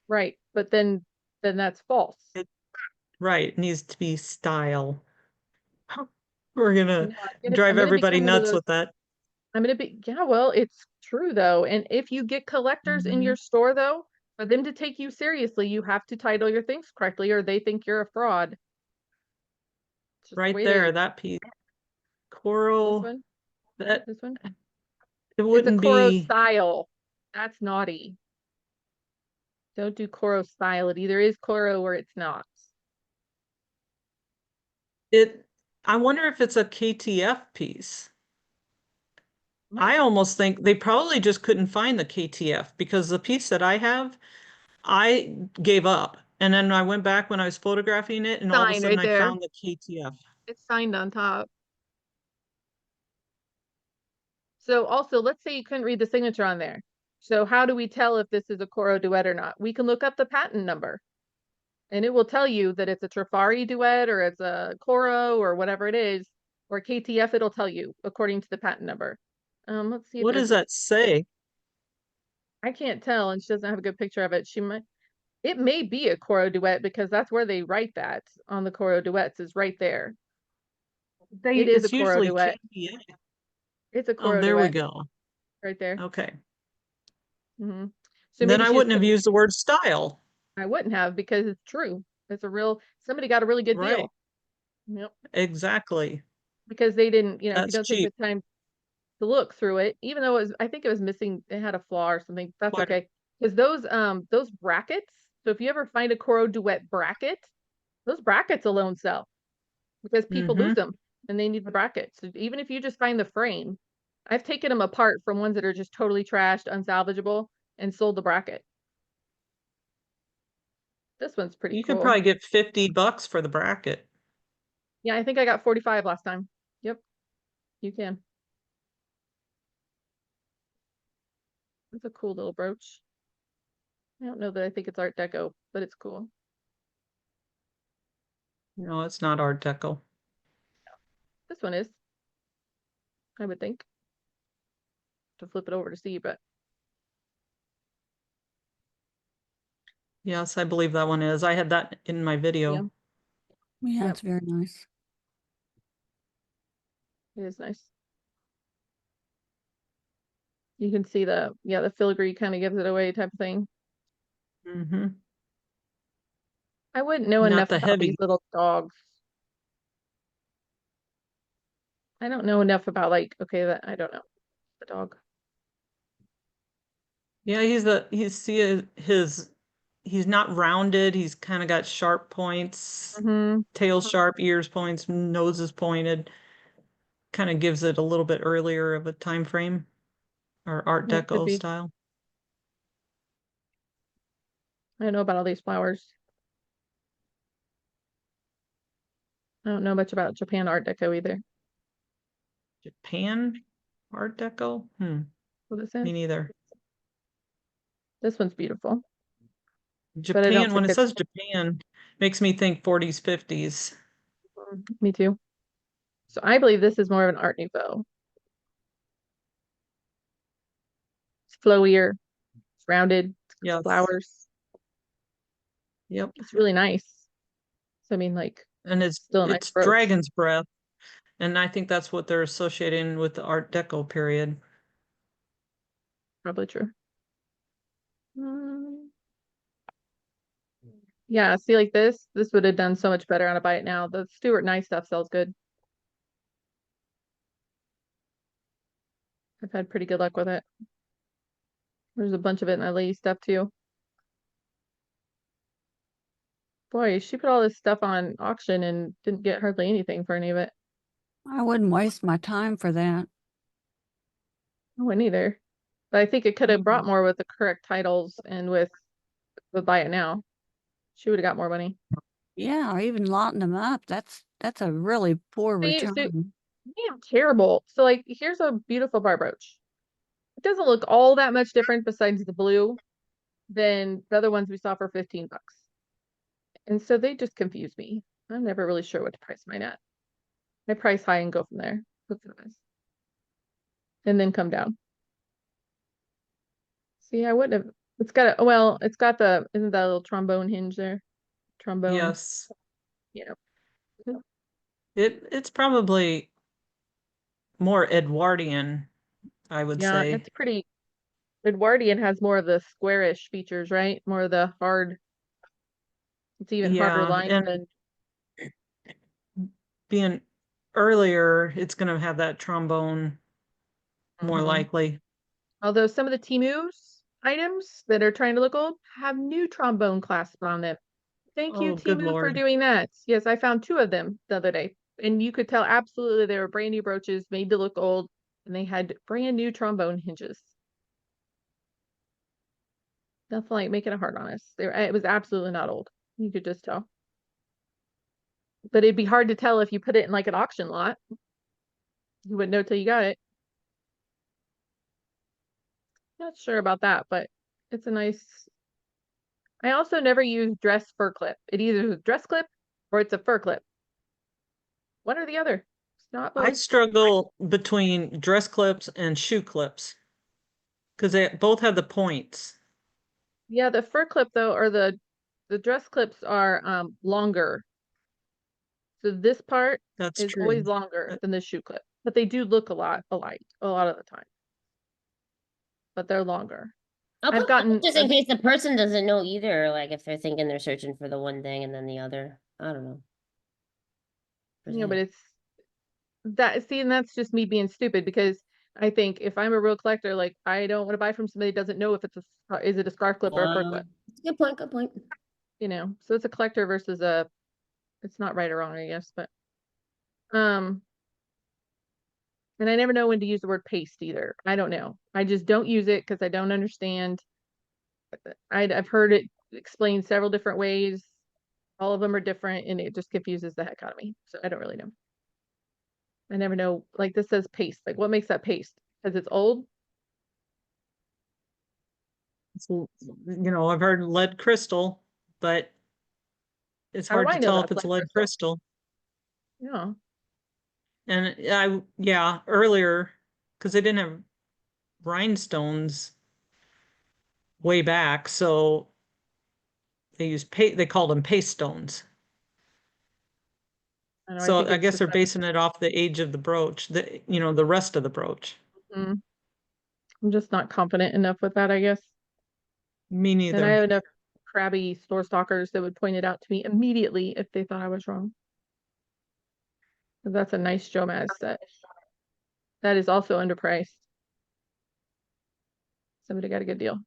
right, but then that's false. Right, it needs to be style. We're gonna No, drive I'm gonna everybody become one of nuts those. with that. I'm gonna be, yeah, well, it's true though. And if you get collectors in your store though, for them to take you seriously, you have to title your things correctly or they think you're a fraud. It's just the Right way it there, is. that piece. This Coral, one, that this one. it It's a wouldn't Coro be style. That's naughty. Don't do Coro style. It either is Coro or it's not. it. I wonder if it's a KTF piece. I almost think they probably just couldn't find the KTF because the piece that I have, I gave up. And then I went back when I was photographing it, and all of a Sign sudden right I there. found the KTF. It's signed on top. So also, let's say you couldn't read the signature on there. So how do we tell if this is a Coro duet or not? We can look up the patent number and it will tell you that it's a Trifari duet or it's a Coro or whatever it is, or KTF, it'll tell you according to the patent number. Let's see if What does there's that say? I can't tell, and she doesn't have a good picture of it. It may be a Coro duet because that's where they write that on the Coro duets is right there. It is a It's Coro usually duet. KTF. It's a Oh, Coro there we duet go. right there. Okay. So Then maybe I she just wouldn't have used the word style. I wouldn't have because it's true. It's a real somebody got a really good Right. deal. Yep. Exactly. Because they didn't, if you That's don't take cheap. the time to look through it, even though I think it was missing, it had a flaw or something. That's Quite- okay. Because those brackets, so if you ever find a Coro duet bracket, those brackets alone sell because people lose them and they need the brackets. So even if you just find the frame, I've taken them apart from ones that are just totally trashed, unsalvageable, and sold the bracket. This one's pretty You cool. could probably get $50 for the bracket. Yeah, I think I got 45 last time. Yep, you can. It's a cool little brooch. I don't know that I think it's Art Deco, but it's cool. No, it's not Art Deco. This one is, I would think. To flip it over to see, but Yes, I believe that one is. I had that in my video. yeah, Yeah, Yep. it's very nice. it is nice. You can see the filigree kind of gives it away type of thing. Mm-hmm. I wouldn't know Not enough the about these heavy. little dogs. I don't know enough about I don't know the dog. Yeah, he's not rounded. He's kind of got sharp points, tail sharp, ears points, nose is pointed. Kind of gives it a little bit earlier of a time frame or Art Yeah, could Deco be. style. I don't know about all these flowers. I don't know much about Japan Art Deco either. Japan Art Deco? What is Me it? neither. This one's beautiful. But I don't Japan, when think it says Japan, makes me think 40s, 50s. me too. So I believe this is more of an Art Nouveau. It's flowier, it's rounded, Yes. flowers. Yep. It's really nice. So I mean, And it's still a nice brooch. dragon's breath. And I think that's what they're associating with the Art Deco period. Probably true. Yeah, see, like this would have done so much better on a Buy It Now. The Stuart Nice stuff sells good. I've had pretty good luck with it. There's a bunch of it in that lady stuff too. Boy, she put all this stuff on auction and didn't get hardly anything for any of it. I wouldn't waste my time for that. I wouldn't either. But I think it could have brought more with the correct titles and with Buy It Now. She would have got more money. Yeah, or even lotting them up. That's a really poor See, so- return. Damn terrible. So like here's a beautiful bar brooch. It doesn't look all that much different besides the blue than the other ones we saw for 15 bucks. And so they just confuse me. I'm never really sure what to price mine at. I price high and go from there. Look at this. And then come down. See, I wouldn't have, it's got a, well, it's got the, isn't that a little trombone hinge there? Trombone. Yes. Yeah. It's probably more Edwardian, I would Yeah, say. it's pretty, Edwardian has more of the squarish features, right? More of the hard, it's even harder Yeah, lines and than, being earlier, it's gonna have that trombone more Mhm. likely. Although some of the Temu's items that are trying to look old have new trombone clasp on them. Thank you, Oh, good Temu, for Lord. doing that. Yes, I found 2 of them the other day. And you could tell absolutely they were brand new brooches made to look old, and they had brand new trombone hinges. Nothing like making it hard on us. It was absolutely not old. You could just tell. But it'd be hard to tell if you put it in like an auction lot. You wouldn't know till you got it. Not sure about that, but it's a nice. I also never use dress fur clip. It either is a dress clip or it's a fur clip. One or the other. It's not I both. struggle between dress clips and shoe clips because they both have the points. Yeah, the fur clip though, or the dress clips are longer. So this part That's is always true. longer than the shoe clip, but they do look a lot alike a lot of the time. But they're longer. I'll I've put gotten just in case the person doesn't know either, like if they're thinking they're searching for the one thing and then the other. I don't know. but it's that see, and that's just me being stupid because I think if I'm a real collector, like I don't want to buy from somebody that doesn't know if it's is it a scarf clip or a fur clip, Good point, good point. So it's a collector versus a, it's not right or wrong, I guess, but and I never know when to use the word paste either. I don't know. I just don't use it because I don't understand. I've heard it explained several different ways. All of them are different and it just confuses the heck out of me. So I don't really know. I never know. Like this says paste. Like what makes that paste? Because it's old? So, I've heard lead crystal, but it's How do hard I to know tell that's if it's like lead crystal. Yeah. And yeah, earlier, because they didn't have rhinestones way back, so they called them paste stones. I know, I So think I it's guess just they're basing it off the age of the brooch, the rest of the brooch. I'm just not confident enough with that, I guess. Me And I neither. have enough crabby store stalkers that would point it out to me immediately if they thought I was wrong. That's a nice Jomaz set. That is also underpriced. Somebody got a good deal.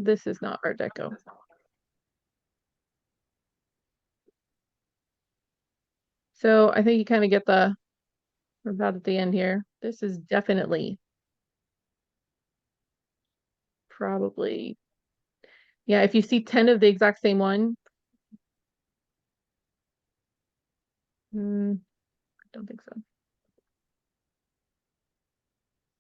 This is not Art Deco. So I think you kind of get we're about at the end here. This is definitely probably, yeah, if you see 10 of the exact same one, I don't think so.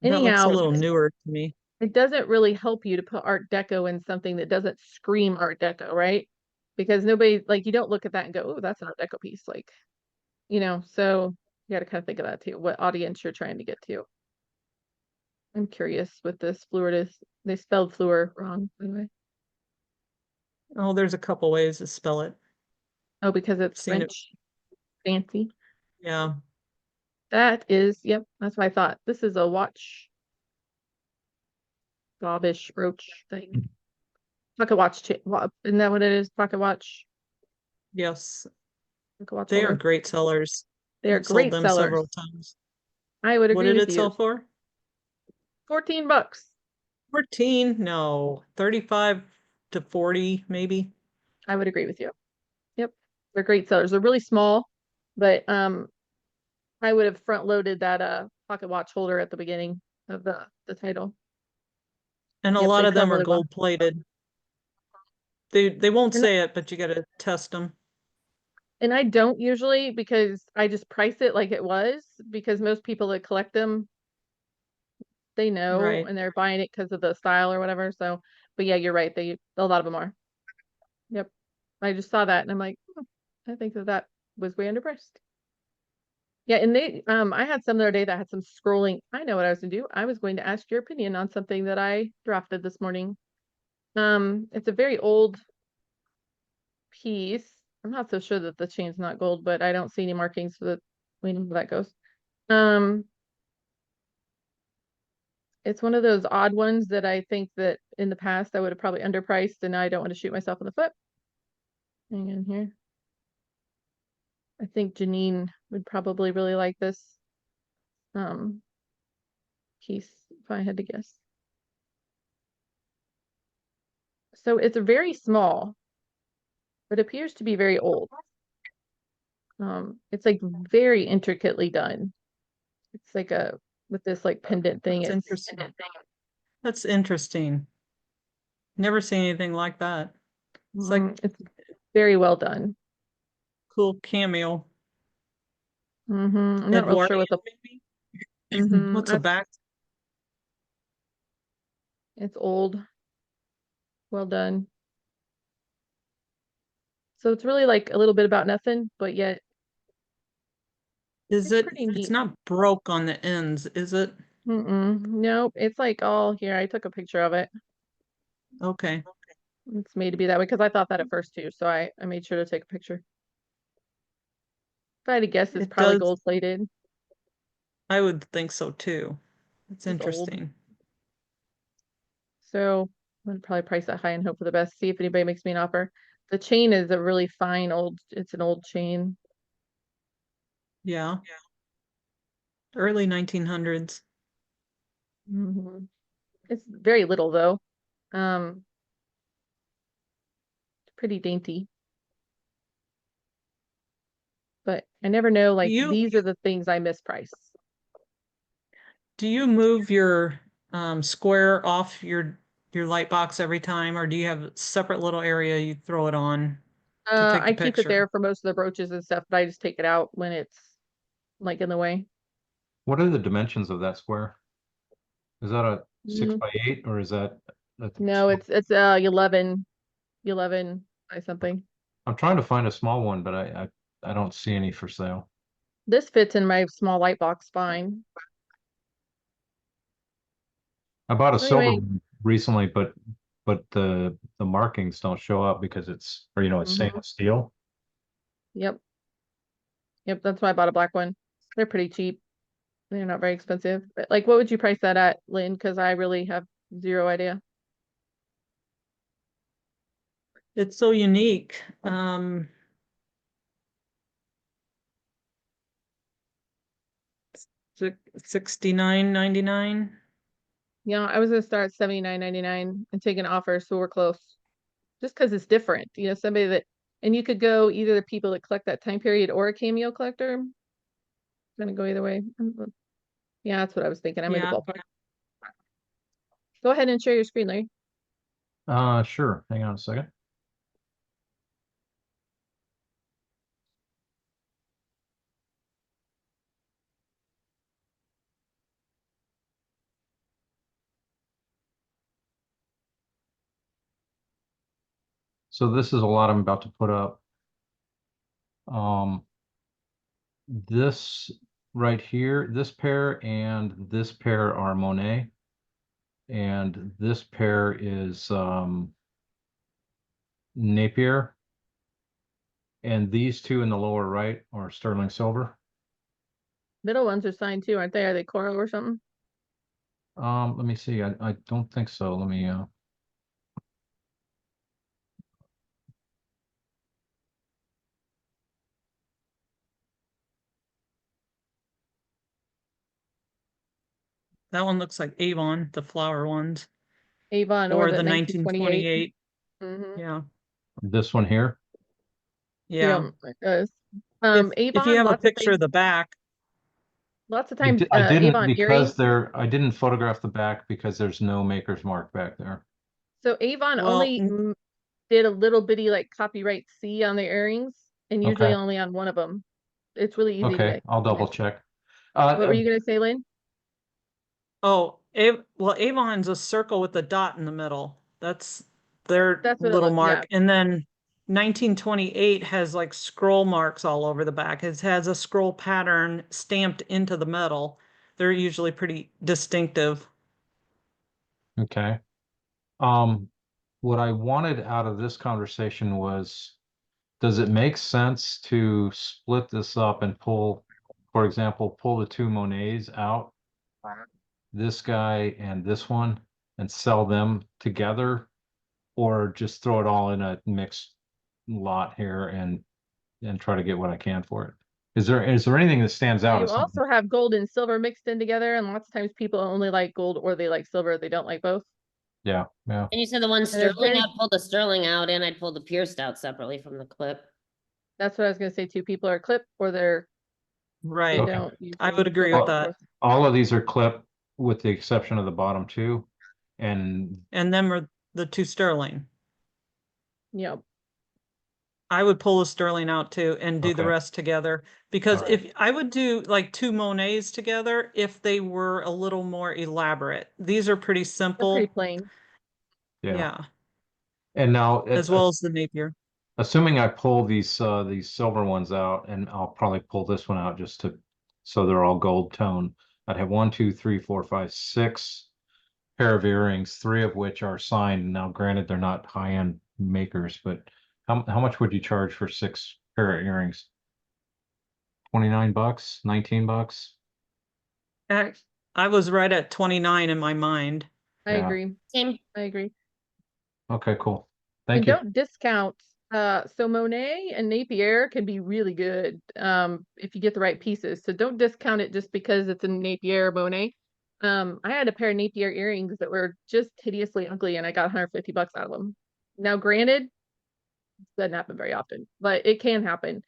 That looks a Anyhow, little newer to me. it doesn't really help you to put Art Deco in something that doesn't scream Art Deco, right? Because nobody, like, you don't look at that and go, oh, that's an Art Deco piece. Like, so you got to kind of think of that too, what audience you're trying to get to. I'm curious with this Fluor, they spelled Fluor wrong, by the way. Oh, there's a couple ways to spell it. Oh, because it's Seen it. French. Fancy. Yeah. That is, yep, that's what I thought. This is a watch. Bobbish brooch thing. Pocket watch. Isn't that what it is? Pocket watch. Yes. Pocket watch They are holder. great sellers. They are I've sold great them sellers. several times. I would What agree did with it sell you. for? 14 bucks. 14? No. 35 to 40, maybe. I would agree with you. Yep. They're great sellers. They're really small, but I would have front loaded that pocket watch holder at the beginning of the title. And a Yep, lot they of sell them are really well. gold plated. They won't And say it, but you gotta test them. And I don't usually, because I just price it like it was, because most people that collect them, they know Right. and they're buying it because of the style or whatever. So, but yeah, you're right. A lot of them are. Yep. I just saw that and I'm like, I think that was way underpriced. Yeah, and I had some the other day that had some scrolling. I know what I was gonna do. I was going to ask your opinion on something that I drafted this morning. It's a very old piece. I'm not so sure that the chain's not gold, but I don't see any markings for the, we know where that goes. It's one of those odd ones that I think that in the past I would have probably underpriced, and now I don't want to shoot myself in the foot. Hang in here. I think Janine would probably really like this piece if I had to guess. So it's very small, but appears to be very old. It's like very intricately done. It's like with this like pendant thing. That's interesting. That's interesting. Never seen anything like that. It's like It's very well done. cool cameo. I'm not real sure what the maybe? What's the back? It's old. Well done. So it's really like a little bit about nothing, but yet Is it's it? pretty It's neat. not broke on the ends, is it? Nope, it's like all here. I took a picture of it. Okay. It's made to be that way because I thought that at first too. So I made sure to take a picture. If I had to guess, it's It probably does. gold plated. I would think so too. It's It's old. interesting. So I'm gonna probably price that high and hope for the best. See if anybody makes me an offer. The chain is a really fine it's an old chain. Yeah. Early 1900s. It's very little though. Um, pretty dainty. But I never know, like these are the things I misprice. Do you move your square off your light box every time, or do you have a separate little area you throw it on to take I the keep it picture? there for most of the brooches and stuff, but I just take it out when it's like in the way. What are the dimensions of that square? Is that a 6x8 or is that? No, it's 11 by something. I'm trying to find a small one, but I don't see any for sale. This fits in my small light box fine. I bought a silver Anyway. one recently, but the markings don't show up because it's, or it's stainless steel. Yep. Yep, that's why I bought a black one. They're pretty cheap. They're not very expensive. But like, what would you price that at, Lynn? Because I really have zero idea. It's so unique. 69.99. Yeah, I was gonna start $79.99 and take an offer, so we're close. Just because it's different, somebody that, and you could go either the people that collect that time period or a cameo collector. Gonna go either way. Yeah, that's what I was thinking. I made a Yeah. ballpark. Go ahead and share your screen, Larry. Sure. Hang on a second. So this is a lot I'm about to put up. This right here, this pair and this pair are Monet. And this pair is Napier. And these two in the lower right are sterling silver. Middle ones are signed too, aren't they? Are they coral or something? Let me see. I don't think so. Let me That one looks like Avon, the flower ones, Avon or or the the 1928. 1928. Mm-hmm. Yeah, this one here. yeah. It does. If you Avon, have a picture of the back, lots of times, I didn't Avon because earrings. I didn't photograph the back because there's no maker's mark back there. So Avon well, only did a little bitty like copyright C on the earrings, and usually Okay. only on one of them. It's really easy to Okay, I'll double miss. check. What were you gonna say, Lynn? oh, well, Avon's a circle with a dot in the middle. That's their That's what it little looks. Yeah, mark. And then 1928 has like scroll marks all over the back. It has a scroll pattern stamped into the metal. They're usually pretty distinctive. Okay. What I wanted out of this conversation was, does it make sense to split this up and pull, for example, pull the two Monets out, this guy and this one, and sell them together, or just throw it all in a mixed lot here and try to get what I can for it? Is there anything that stands out you as something? also have gold and silver mixed in together, and lots of times people only like gold or they like silver. They don't like both. Yeah, yeah. And you said the one there's sterling, very- I'd pull the sterling out and I'd pull the pierced out separately from the clip. That's what I was gonna say too. People are clip or they Right. Okay. don't I usually would agree go with back and that. forth. All of these are clipped with the exception of the bottom two. And And then are the two sterling. Yep. I would pull the sterling out too and do the Okay. rest together. Because All right. if I would do like two Monets together, if they were a little more elaborate. These are pretty They're simple. pretty plain. Yeah. Yeah, And now as well as the Napier. assuming I pull these silver ones out, and I'll probably pull this one out just to so they're all gold tone. I'd have 1, 2, 3, 4, 5, 6 pair of earrings, 3 of which are signed. Now, granted, they're not high-end makers, but how much would you charge for 6 pair of earrings? $29, $19? I was right at 29 in my mind. I Yeah. agree. Same. I agree. Okay, cool. And Thank you. don't discount. So Monet and Napier can be really good if you get the right pieces. So don't discount it just because it's a Napier or Monet. I had a pair of Napier earrings that were just hideously ugly, and I got $150 out of them. Now, granted, it doesn't happen very often, but it can happen.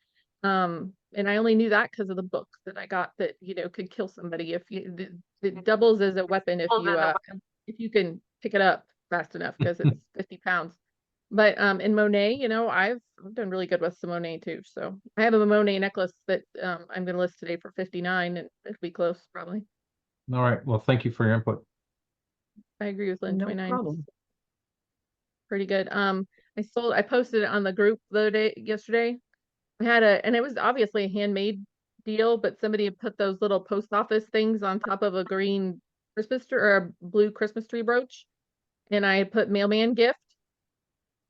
And I only knew that because of the book that I got that could kill somebody if it doubles as a weapon if you can pick it up fast enough because it's 50 pounds. But in Monet, I've done really good with some Monet too. So I have a Monet necklace that I'm gonna list today for 59, and it'll be close probably. All right. Well, thank you for your input. I agree with Lynn. No 29 problem. pretty good. I posted it on the group yesterday. I had and it was obviously a handmade deal, but somebody had put those little post office things on top of a green Christmas tree or a blue Christmas tree brooch, and I put mailman gift,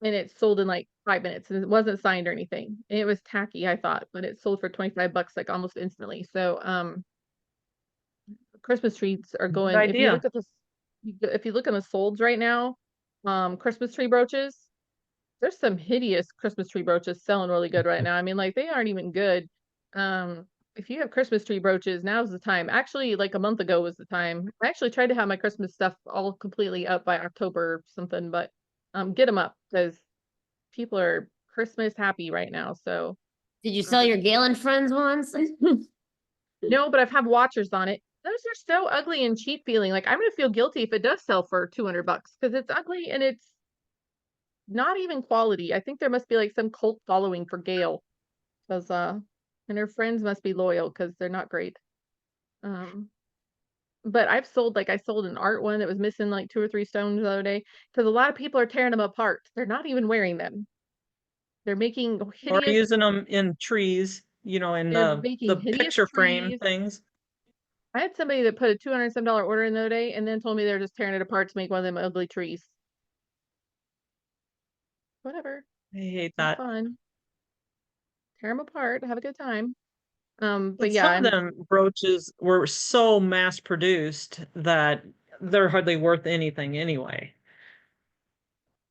and it sold in like 5 minutes, and it wasn't signed or anything. And it was tacky, I thought, but it sold for $25 like almost instantly. So Christmas trees are going. If you idea. look at this, if you look in the solds right now, Christmas tree brooches, there's some hideous Christmas tree brooches selling really good right now. I mean, like they aren't even good. If you have Christmas tree brooches, now's the time. Actually, like a month ago was the time. I actually tried to have my Christmas stuff all completely up by October or something, but get them up because people are Christmas happy right now. So Did you sell your Galen friends ones? no, but I've had watchers on it. Those are so ugly and cheap feeling. Like I'm gonna feel guilty if it does sell for $200 because it's ugly and it's not even quality. I think there must be like some cult following for Gail because and her friends must be loyal because they're not great. But I sold an art one that was missing like 2 or 3 stones the other day because a lot of people are tearing them apart. They're not even wearing them. They're making Or hideous. using them in trees, in They're the making hideous picture frame trees. things. I had somebody that put a $200 some order in the other day and then told me they're just tearing it apart to make one of them ugly trees. Whatever. I hate Have that. fun. Tear them apart, have a good time. But But yeah, some of them brooches were so mass produced that they're hardly worth anything anyway.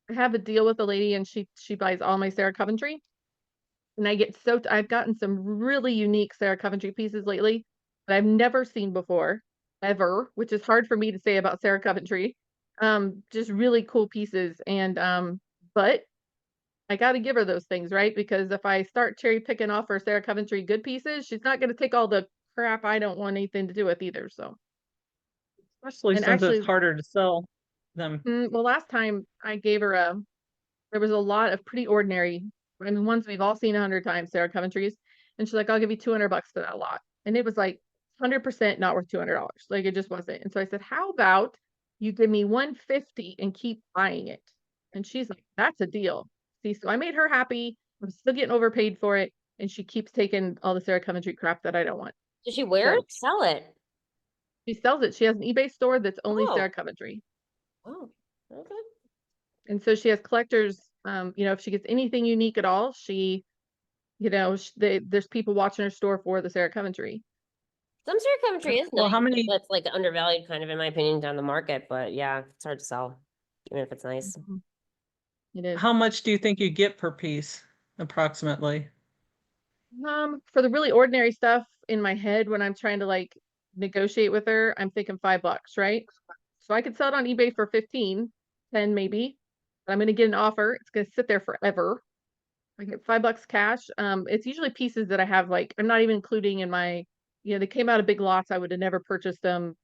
I have a deal with a lady and she buys all my Sarah Coventry. And I get I've gotten some really unique Sarah Coventry pieces lately that I've never seen before, ever, which is hard for me to say about Sarah Coventry. Just really cool pieces. And but I got to give her those things, right? Because if I start cherry picking off her Sarah Coventry good pieces, she's not going to take all the crap I don't want anything to do with either. So, Especially and since it's actually, harder to sell them. well, last time I gave her there was a lot of pretty ordinary, I mean, ones we've all seen 100 times, Sarah Coventry's. And she's like, I'll give you $200 for that lot. And it was like 100% not worth $200. Like it just wasn't. And so I said, how about you give me 150 and keep buying it? And she's like, that's a deal. See, so I made her happy. I'm still getting overpaid for it. And she keeps taking all the Sarah Coventry crap that I don't want. Does she wear it? Sell it? She sells it. She has an eBay store that's only Oh. Sarah Coventry. Oh, okay. And so she has collectors. If she gets anything unique at all, there's people watching her store for the Sarah Coventry. Some Sarah Coventry is Well, nice. how many- That's like undervalued, kind of, in my opinion, down the market. But yeah, it's hard to sell, even if it's nice. It is. How much do you think you get per piece, approximately? For the really ordinary stuff in my head when I'm trying to like negotiate with her, I'm thinking $5, right? So I could sell it on eBay for 15, 10 maybe. But I'm gonna get an offer. It's gonna sit there forever. I get $5 cash. It's usually pieces that I have like I'm not even including in my, they came out of big lots. I would have never purchased them.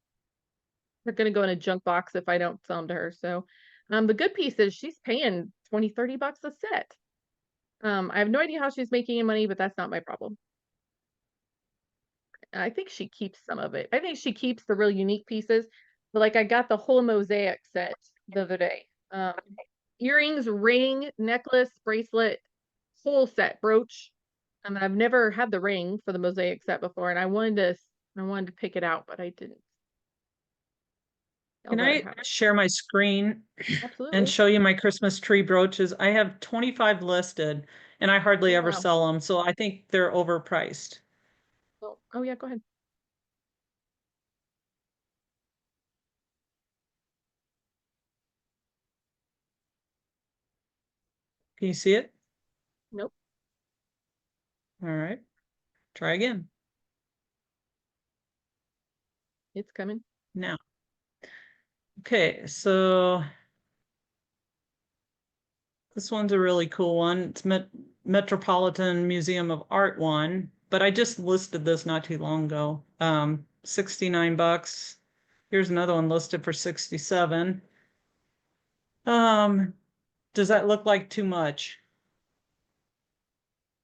They're gonna go in a junk box if I don't sell them to her. So the good pieces, she's paying 20, $30 a set. I have no idea how she's making money, but that's not my problem. I think she keeps some of it. I think she keeps the real unique pieces. But like I got the whole mosaic set the other day. Earrings, ring, necklace, bracelet, whole set, brooch. I've never had the ring for the mosaic set before, and I wanted to pick it out, but I didn't. Can I share my screen Absolutely. and show you my Christmas tree brooches? I have 25 listed and I hardly ever wow. sell them, so I think they're overpriced. Oh yeah, go ahead. Can you see it? Nope. All right. Try again. It's coming. Now. Okay, so this one's a really cool one. It's Metropolitan Museum of Art one, but I just listed this not too long ago. $69. Here's another one listed for 67. Does that look like too much?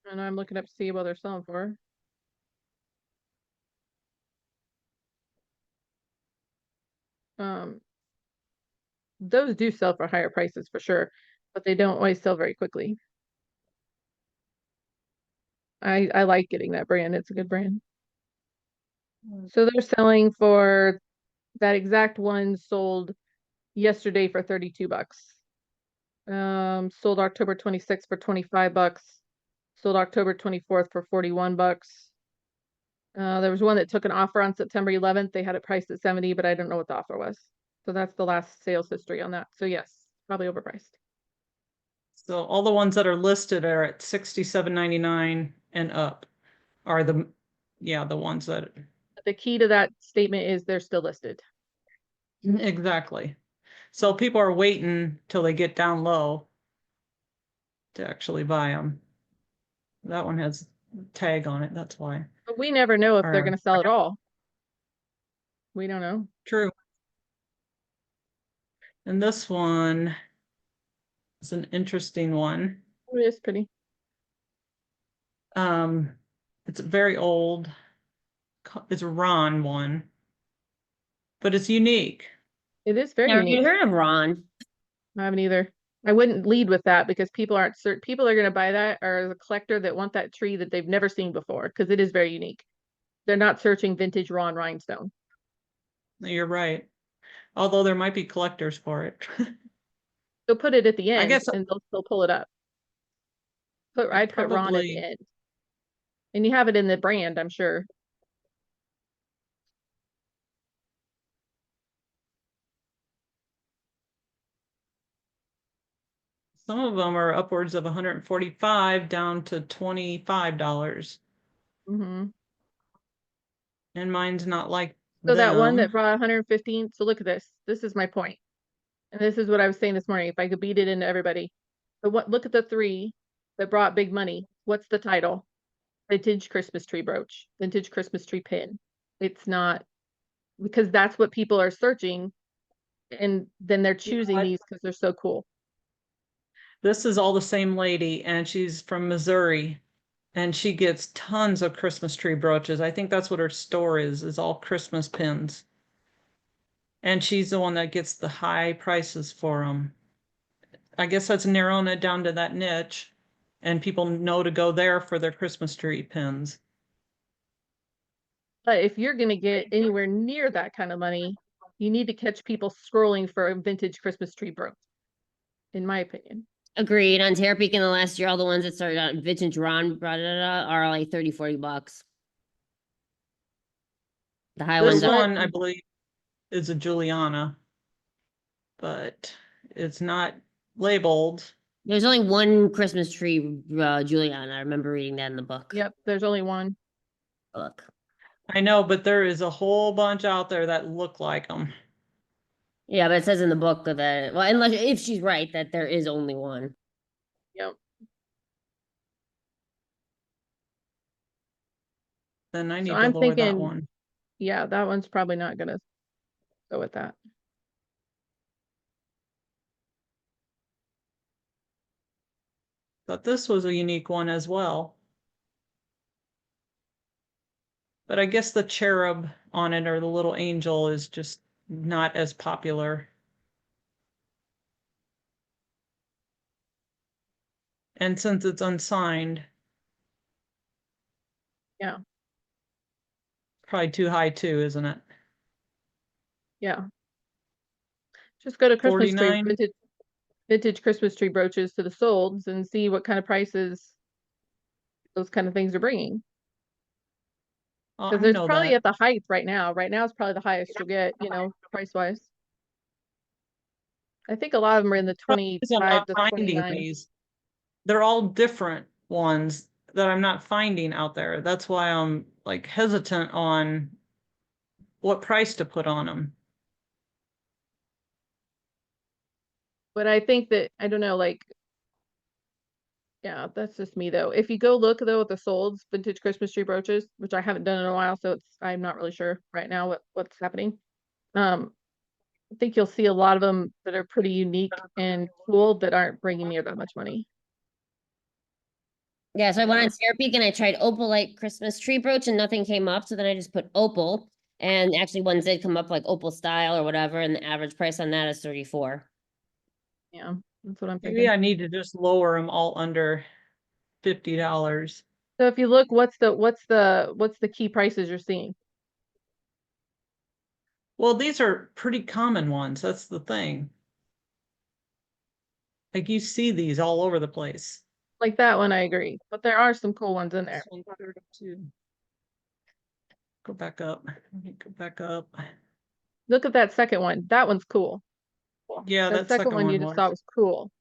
And I'm looking up to see what they're selling for. Those do sell for higher prices for sure, but they don't always sell very quickly. I like getting that brand. It's a good brand. So they're selling for that exact one sold yesterday for $32. Sold October 26th for $25. Sold October 24th for $41. There was one that took an offer on September 11th. They had it priced at 70, but I don't know what the offer was. So that's the last sales history on that. So yes, probably overpriced. So all the ones that are listed are at $67.99 and up are the ones that The key to that statement is they're still listed. exactly. So people are waiting till they get down low to actually buy them. That one has a tag on it, that's why. But we never know if they're Or- going to sell at all. We don't know. True. And this one is an interesting one. Oh, it is pretty. It's very old. It's a Ron one, but it's unique. It is very Never unique. even heard of Ron. I haven't either. I wouldn't lead with that because people aren't people are going to buy that or a collector that want that tree that they've never seen before because it is very unique. They're not searching vintage Ron rhinestone. You're right. Although there might be collectors for it. They'll put it at the end guess- and they'll pull it up. I'd put Ron at the Probably, end. And you have it in the brand, I'm sure. some of them are upwards of 145 down to $25. Mm-hmm. And mine's not like So that one that them. brought 115. So look at this. This is my point. And this is what I was saying this morning. If I could beat it into everybody. But look at the three that brought big money. What's the title? Vintage Christmas tree brooch, vintage Christmas tree pin. It's not, because that's what people are searching. And then they're choosing what? these because they're so cool. This is all the same lady, and she's from Missouri, and she gets tons of Christmas tree brooches. I think that's what her store is all Christmas pins. And she's the one that gets the high prices for them. I guess that's narrowing it down to that niche, and people know to go there for their Christmas tree pins. But if you're going to get anywhere near that kind of money, you need to catch people scrolling for a vintage Christmas tree brooch, in my opinion. Agreed. On Terapeak in the last year, all the ones that started on Vintage Ron brought it up are like 30, 40 bucks. The high This ones are, one, I believe, is a Juliana, but it's not labeled. there's only one Christmas tree, Juliana. I remember reading that in the book. Yep, there's only one. Look. I know, but there is a whole bunch out there that look like them. Yeah, but it says in the book that, well, unless, if she's right, that there is only one. Yep. Then I need So to I'm lower that thinking, one. yeah, that one's probably not going to go with that. But this was a unique one as well. But I guess the cherub on it or the little angel is just not as popular. And since it's unsigned, Yeah. probably too high too, isn't it? Yeah. Just go to Christmas tree, 49? vintage Christmas tree brooches to the solds and see what kind of prices those kind of things are bringing. Oh, Because I there's know probably that. at the height right now. Right now it's probably the highest you'll get, price wise. I think a lot of them are in the Problem is I'm 25 not to finding 29. these. They're all different ones that I'm not finding out there. That's why I'm like hesitant on what price to put on them. But I think that, I don't know, like, yeah, that's just me though. If you go look though at the solds, vintage Christmas tree brooches, which I haven't done in a while, so I'm not really sure right now what's happening. I think you'll see a lot of them that are pretty unique and cool that aren't bringing near that much money. Yeah, so I went Yeah. on Terapeak and I tried opalite Christmas tree brooch and nothing came up. So then I just put opal. And actually ones did come up like opal style or whatever, and the average price on that is 34. Yeah, that's what I'm Maybe thinking. I need to just lower them all under $50. So if you look, what's the key prices you're seeing? Well, these are pretty common ones. That's the thing. Like you see these all over the place. Like that one, I agree, but there are some cool ones in there. This one's 32. Go back up. Let me go back up. Look at that second one. That one's cool. Yeah, That that second one you just was. saw was cool.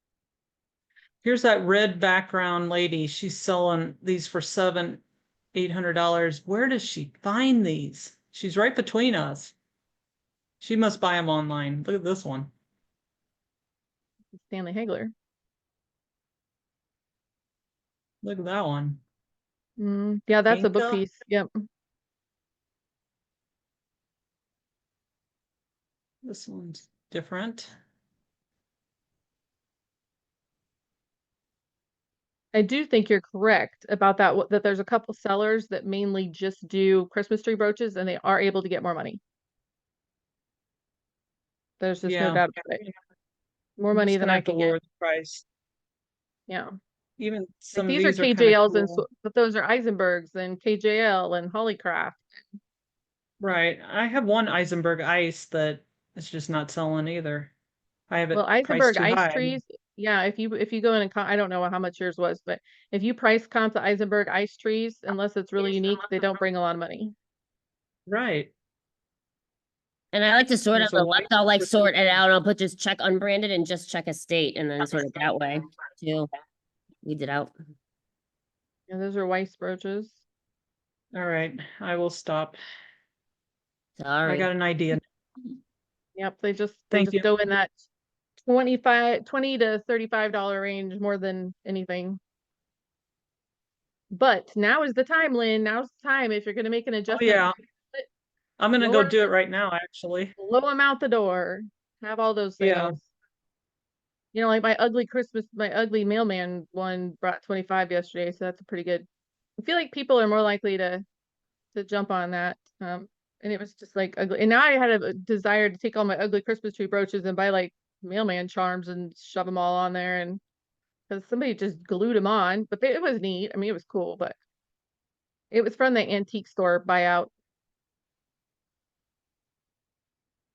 Here's that red background lady. She's selling these for $800. Where does she find these? She's right between us. She must buy them online. Look at this one. Stanley Hagler. Look at that one. Yeah, that's a book Inca. piece. Yep. This one's different. I do think you're correct about that, that there's a couple sellers that mainly just do Christmas tree brooches and they are able to get more money. There's just no Yeah. doubt about it. More I'm money just than gonna I have to can lower get. the price. Yeah. Even Like some of these are these are kind of KJLs and cool. but those are Eisenbergs and KJL and Hollycraft. Right. I have one Eisenberg ice that is just not selling either. I have Well, it priced Eisenberg too ice high. trees, Yeah, if you go in and I don't know how much yours was, but if you price comp to Eisenberg ice trees, unless it's really unique, they don't bring a lot of money. Right. And I like to sort on There's a the white left, I'll like person- sort it out. I'll put just check unbranded and just check estate and then sort it that way too. Weed it out. Yeah, those are Weiss brooches. All right, I will stop. I Sorry. got an idea. Yep, they Thank just you. go in that $20 to $35 range more than anything. But now is the time, Lynn. Now's the time if you're going to make an Oh, adjustment. yeah. I'm gonna go Lower do it right now, actually. blow them out the door. Have all those Yeah. sales. You know, like my ugly mailman one brought 25 yesterday, so that's a pretty good. I feel like people are more likely to jump on that. And it was just like ugly. And now I had a desire to take all my ugly Christmas tree brooches and buy like mailman charms and shove them all on there. And because somebody just glued them on, but it was neat. I mean, it was cool, but it was from the antique store buyout.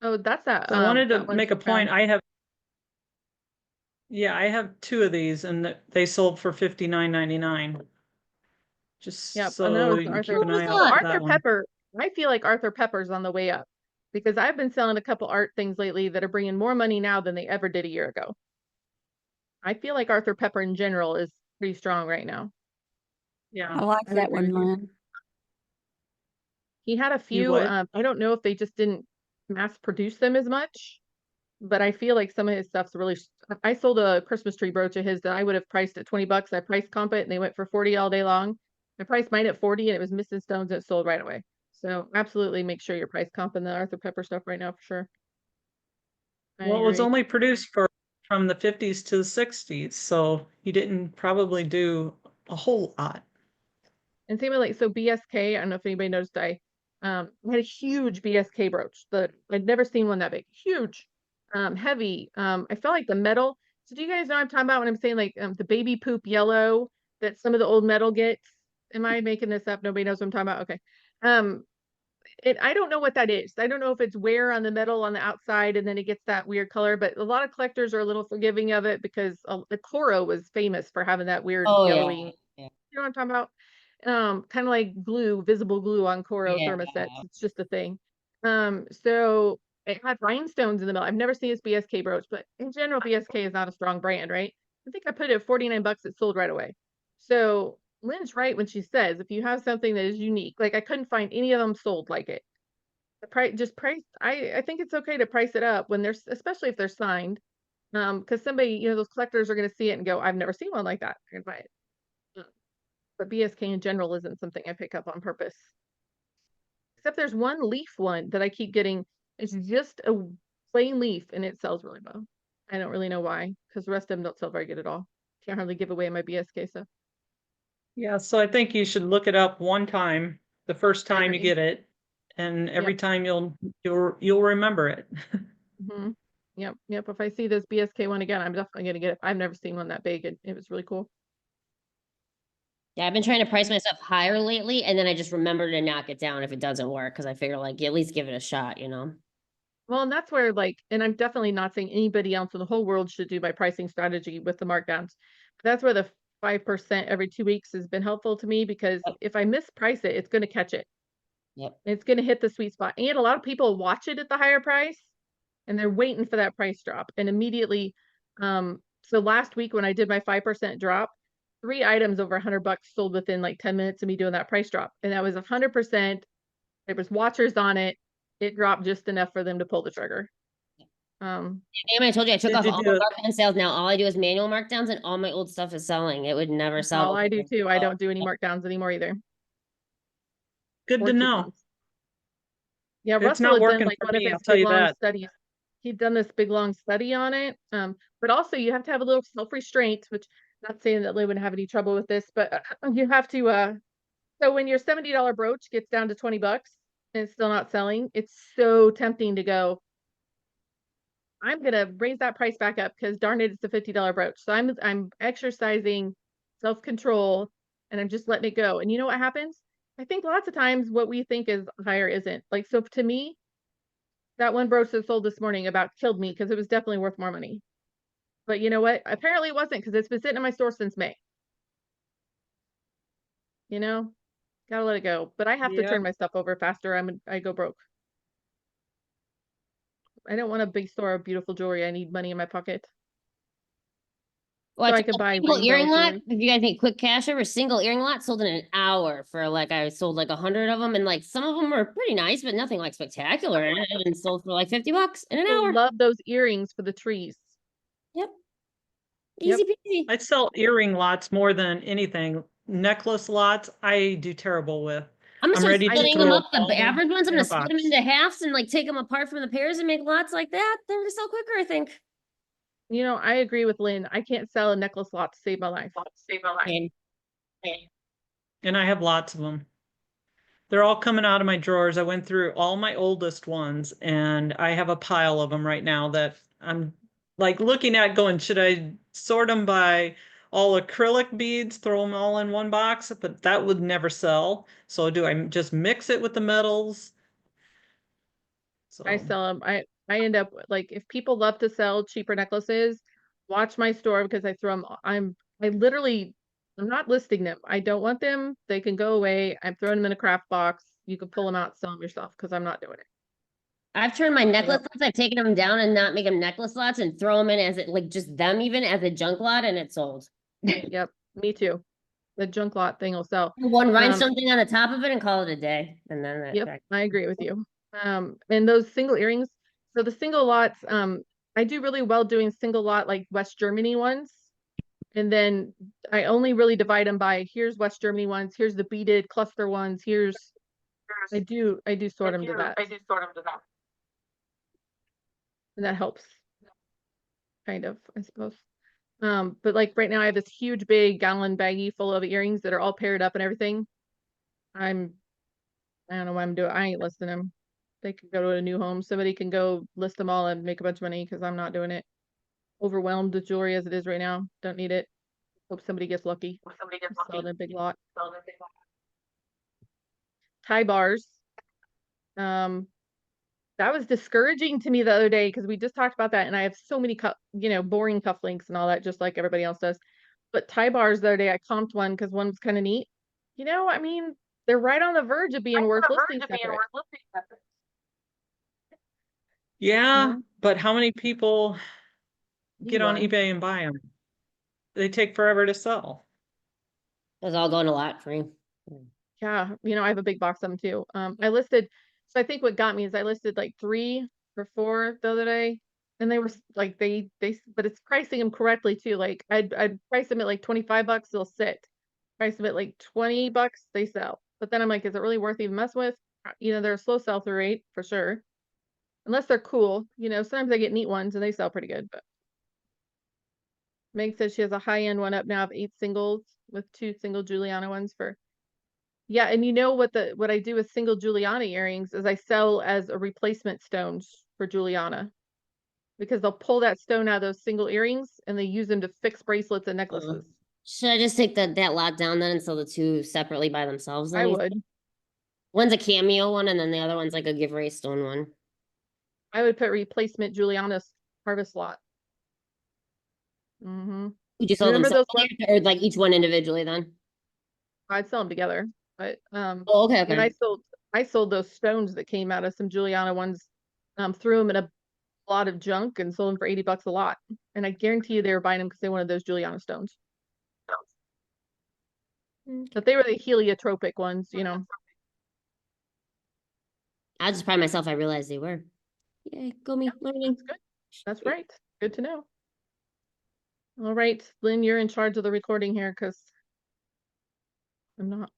Oh, that's that. So I wanted That to one make a she found. point. I have two of these and they sold for $59.99. Just Yep, and that so was you can Arthur. keep an eye Oh, out for Arthur that one. Pepper. I feel like Arthur Pepper's on the way up because I've been selling a couple art things lately that are bringing more money now than they ever did a year ago. I feel like Arthur Pepper in general is pretty strong right now. Yeah. I like I would that agree one, with you. Lynn. He had a You few, would? I don't know if they just didn't mass produce them as much, but I feel like some of his stuff's really, I sold a Christmas tree brooch of his that I would have priced at 20 bucks. I priced comp it and they went for 40 all day long. I priced mine at 40 and it was missing stones and it sold right away. So absolutely make sure you're price comping the Arthur Pepper stuff right now for sure. I Well, it was agree. only produced from the 50s to the 60s, so you didn't probably do a whole lot. And same with like, so BSK, I don't know if anybody noticed, I had a huge BSK brooch that I'd never seen one that big, huge, heavy. I felt like the metal. So do you guys know what I'm talking about when I'm saying like the baby poop yellow that some of the old metal gets? Am I making this up? Nobody knows what I'm talking about. Okay. I don't know what that is. I don't know if it's wear on the metal on the outside and then it gets that weird color, but a lot of collectors are a little forgiving of it because the Coro was famous for having that weird Oh, yellowy, yeah. you know what I'm talking about? Kind of like glue, visible glue on Coro Yeah. thermosets. It's just a thing. So it had rhinestones in the middle. I've never seen this BSK brooch, but in general, BSK is not a strong brand, right? I think I put it at 49 bucks. It sold right away. So Lynn's right when she says, if you have something that is unique, like I couldn't find any of them sold like it. The price, I think it's okay to price it up when there's, especially if they're signed. Because somebody, you know, those collectors are going to see it and go, I've never seen one like that. I'm gonna buy it. But BSK in general isn't something I pick up on purpose. Except there's one leaf one that I keep getting. It's just a plain leaf and it sells really well. I don't really know why, because the rest of them don't sell very good at all. Can't hardly give away my BSK stuff. Yeah, so I think you should look it up one time, the first I time you agree. get it, and every Yep. time you'll remember it. Mm-hmm. Yep. If I see this BSK one again, I'm definitely gonna get it. I've never seen one that big. It was really cool. Yeah, I've been trying to price myself higher lately, and then I just remember to knock it down if it doesn't work, because I figure like you at least give it a shot, you know? Well, and that's where like, and I'm definitely not saying anybody else in the whole world should do my pricing strategy with the markdowns. But that's where the 5% every 2 weeks has been helpful to me because Yep. if I misprice it, it's going to catch it. Yep. It's going to hit the sweet spot. And a lot of people watch it at the higher price and they're waiting for that price drop. And immediately, so last week when I did my 5% drop, 3 items over $100 sold within like 10 minutes of me doing that price drop. And that was 100%. There was watchers on it. It dropped just enough for them to pull the trigger. Damn, I told you I took Did off you all do my it? markdown sales. Now all I do is manual markdowns, and all my old stuff is selling. It would never That's sell. all I do because too. I of- don't do any markdowns anymore either. Good Or to know. coupons. Yeah, It's Russell not had done working like for one of me, his I'll tell big you long that. studies. He'd done this big long study on it. But also you have to have a little self-restraint, which not saying that Lynn wouldn't have any trouble with this, but you have to so when your $70 brooch gets down to 20 bucks and it's still not selling, it's so tempting to go, I'm gonna raise that price back up because darn it, it's a $50 brooch. So I'm exercising self-control and I'm just letting it go. And you know what happens? I think lots of times what we think is higher isn't. Like, so to me, that one brooch that sold this morning about killed me because it was definitely worth more money. But you know what? Apparently it wasn't, because it's been sitting in my store since May. You know, gotta let it go. But I have to Yep. turn my stuff over faster. I go broke. I don't want a big store of beautiful jewelry. I need money in my pocket. Well, So I I took can a buy single rainbow earring lot. jewelry. If you guys need quick cash over, single earring lot sold in an hour for like, I sold like 100 of them, and like some of them were pretty nice, but nothing like spectacular. And sold for like $50 in an I hour. love those earrings for the trees. Yep. Yep. Easy peasy. I sell earring lots more than anything. Necklace lots, I do terrible with. I'm gonna I'm start ready to splitting them throw up. The all average ones, I'm in a gonna split them box. into halves and like take them apart from the pairs and make lots like that. They're gonna sell quicker, I think. You know, I agree with Lynn. I can't sell a necklace lot to save my life. Okay. And I have lots of them. They're all coming out of my drawers. I went through all my oldest ones and I have a pile of them right now that I'm like looking at going, should I sort them by all acrylic beads, throw them all in one box? But that would never sell. So do I just mix it with the metals? I So sell them. I end up like, if people love to sell cheaper necklaces, watch my store, because I throw them. I'm not listing them. I don't want them. They can go away. I'm throwing them in a craft box. You can pull them out, sell them yourself, because I'm not doing it. I've turned my necklace lots, I've taken them down and not make them necklace lots and throw them in as it like just them even as a junk lot, and it's sold. Yep, me too. The junk lot thing will sell. One rhinestone thing on the top of it and call it a day. And then that Yep, I agree with you. And those single earrings. So the single lots, I do really well doing single lot, like West Germany ones. And then I only really divide them by, here's West Germany ones, here's the beaded cluster ones, I do sort them to that. And that helps. Kind of, I suppose. But like right now I have this huge big gallon baggie full of earrings that are all paired up and everything. I don't know what I'm doing. I ain't listing them. They could go to a new home. Somebody can go list them all and make a bunch of money, because I'm not doing it. Overwhelmed with jewelry as it is right now. Don't need it. Hope somebody gets lucky. Sell it in a big lot. Tie bars. That was discouraging to me the other day, because we just talked about that, and I have so many boring cufflinks and all that, just like everybody else does. But tie bars the other day, I comped one because one was kind of neat. I mean, they're right on the verge of being worth listing separate. yeah, Mhm. but how many people get on One. eBay and buy them? They take forever to sell. was all going a lot free. Yeah, I have a big box of them too. I listed, so I think what got me is I listed like 3 or 4 the other day, and they were like but it's pricing them correctly too. Like I'd price them at like $25, they'll sit. Price them at like $20, they sell. But then I'm like, is it really worth even mess with? They're a slow sell through rate for sure, unless they're cool. Sometimes I get neat ones and they sell pretty good. But Meg says she has a high end one up now of 8 singles with 2 single Juliana ones for. Yeah, and what I do with single Juliana earrings is I sell as a replacement stones for Juliana, because they'll pull that stone out of those single earrings and they use them to fix bracelets and necklaces. Should I just take that lot down then and sell the two separately by themselves? Then I you would. think? One's a cameo one, and then the other one's like a giveaway stone one. I would put replacement Juliana's harvest lot. Mm-hmm. Would you sell them Remember those separately or like each one individually then? I'd sell them together, but Oh, okay, and okay. I sold those stones that came out of some Juliana ones, threw them in a lot of junk and sold them for $80 a lot. And I guarantee you they were buying them because they wanted those Juliana stones. But they were the heliotropic ones, I just pride myself, I realized they were. Yay, go me, learning. That's good. That's right. Good to know. All right, Lynn, you're in charge of the recording here, because I'm not.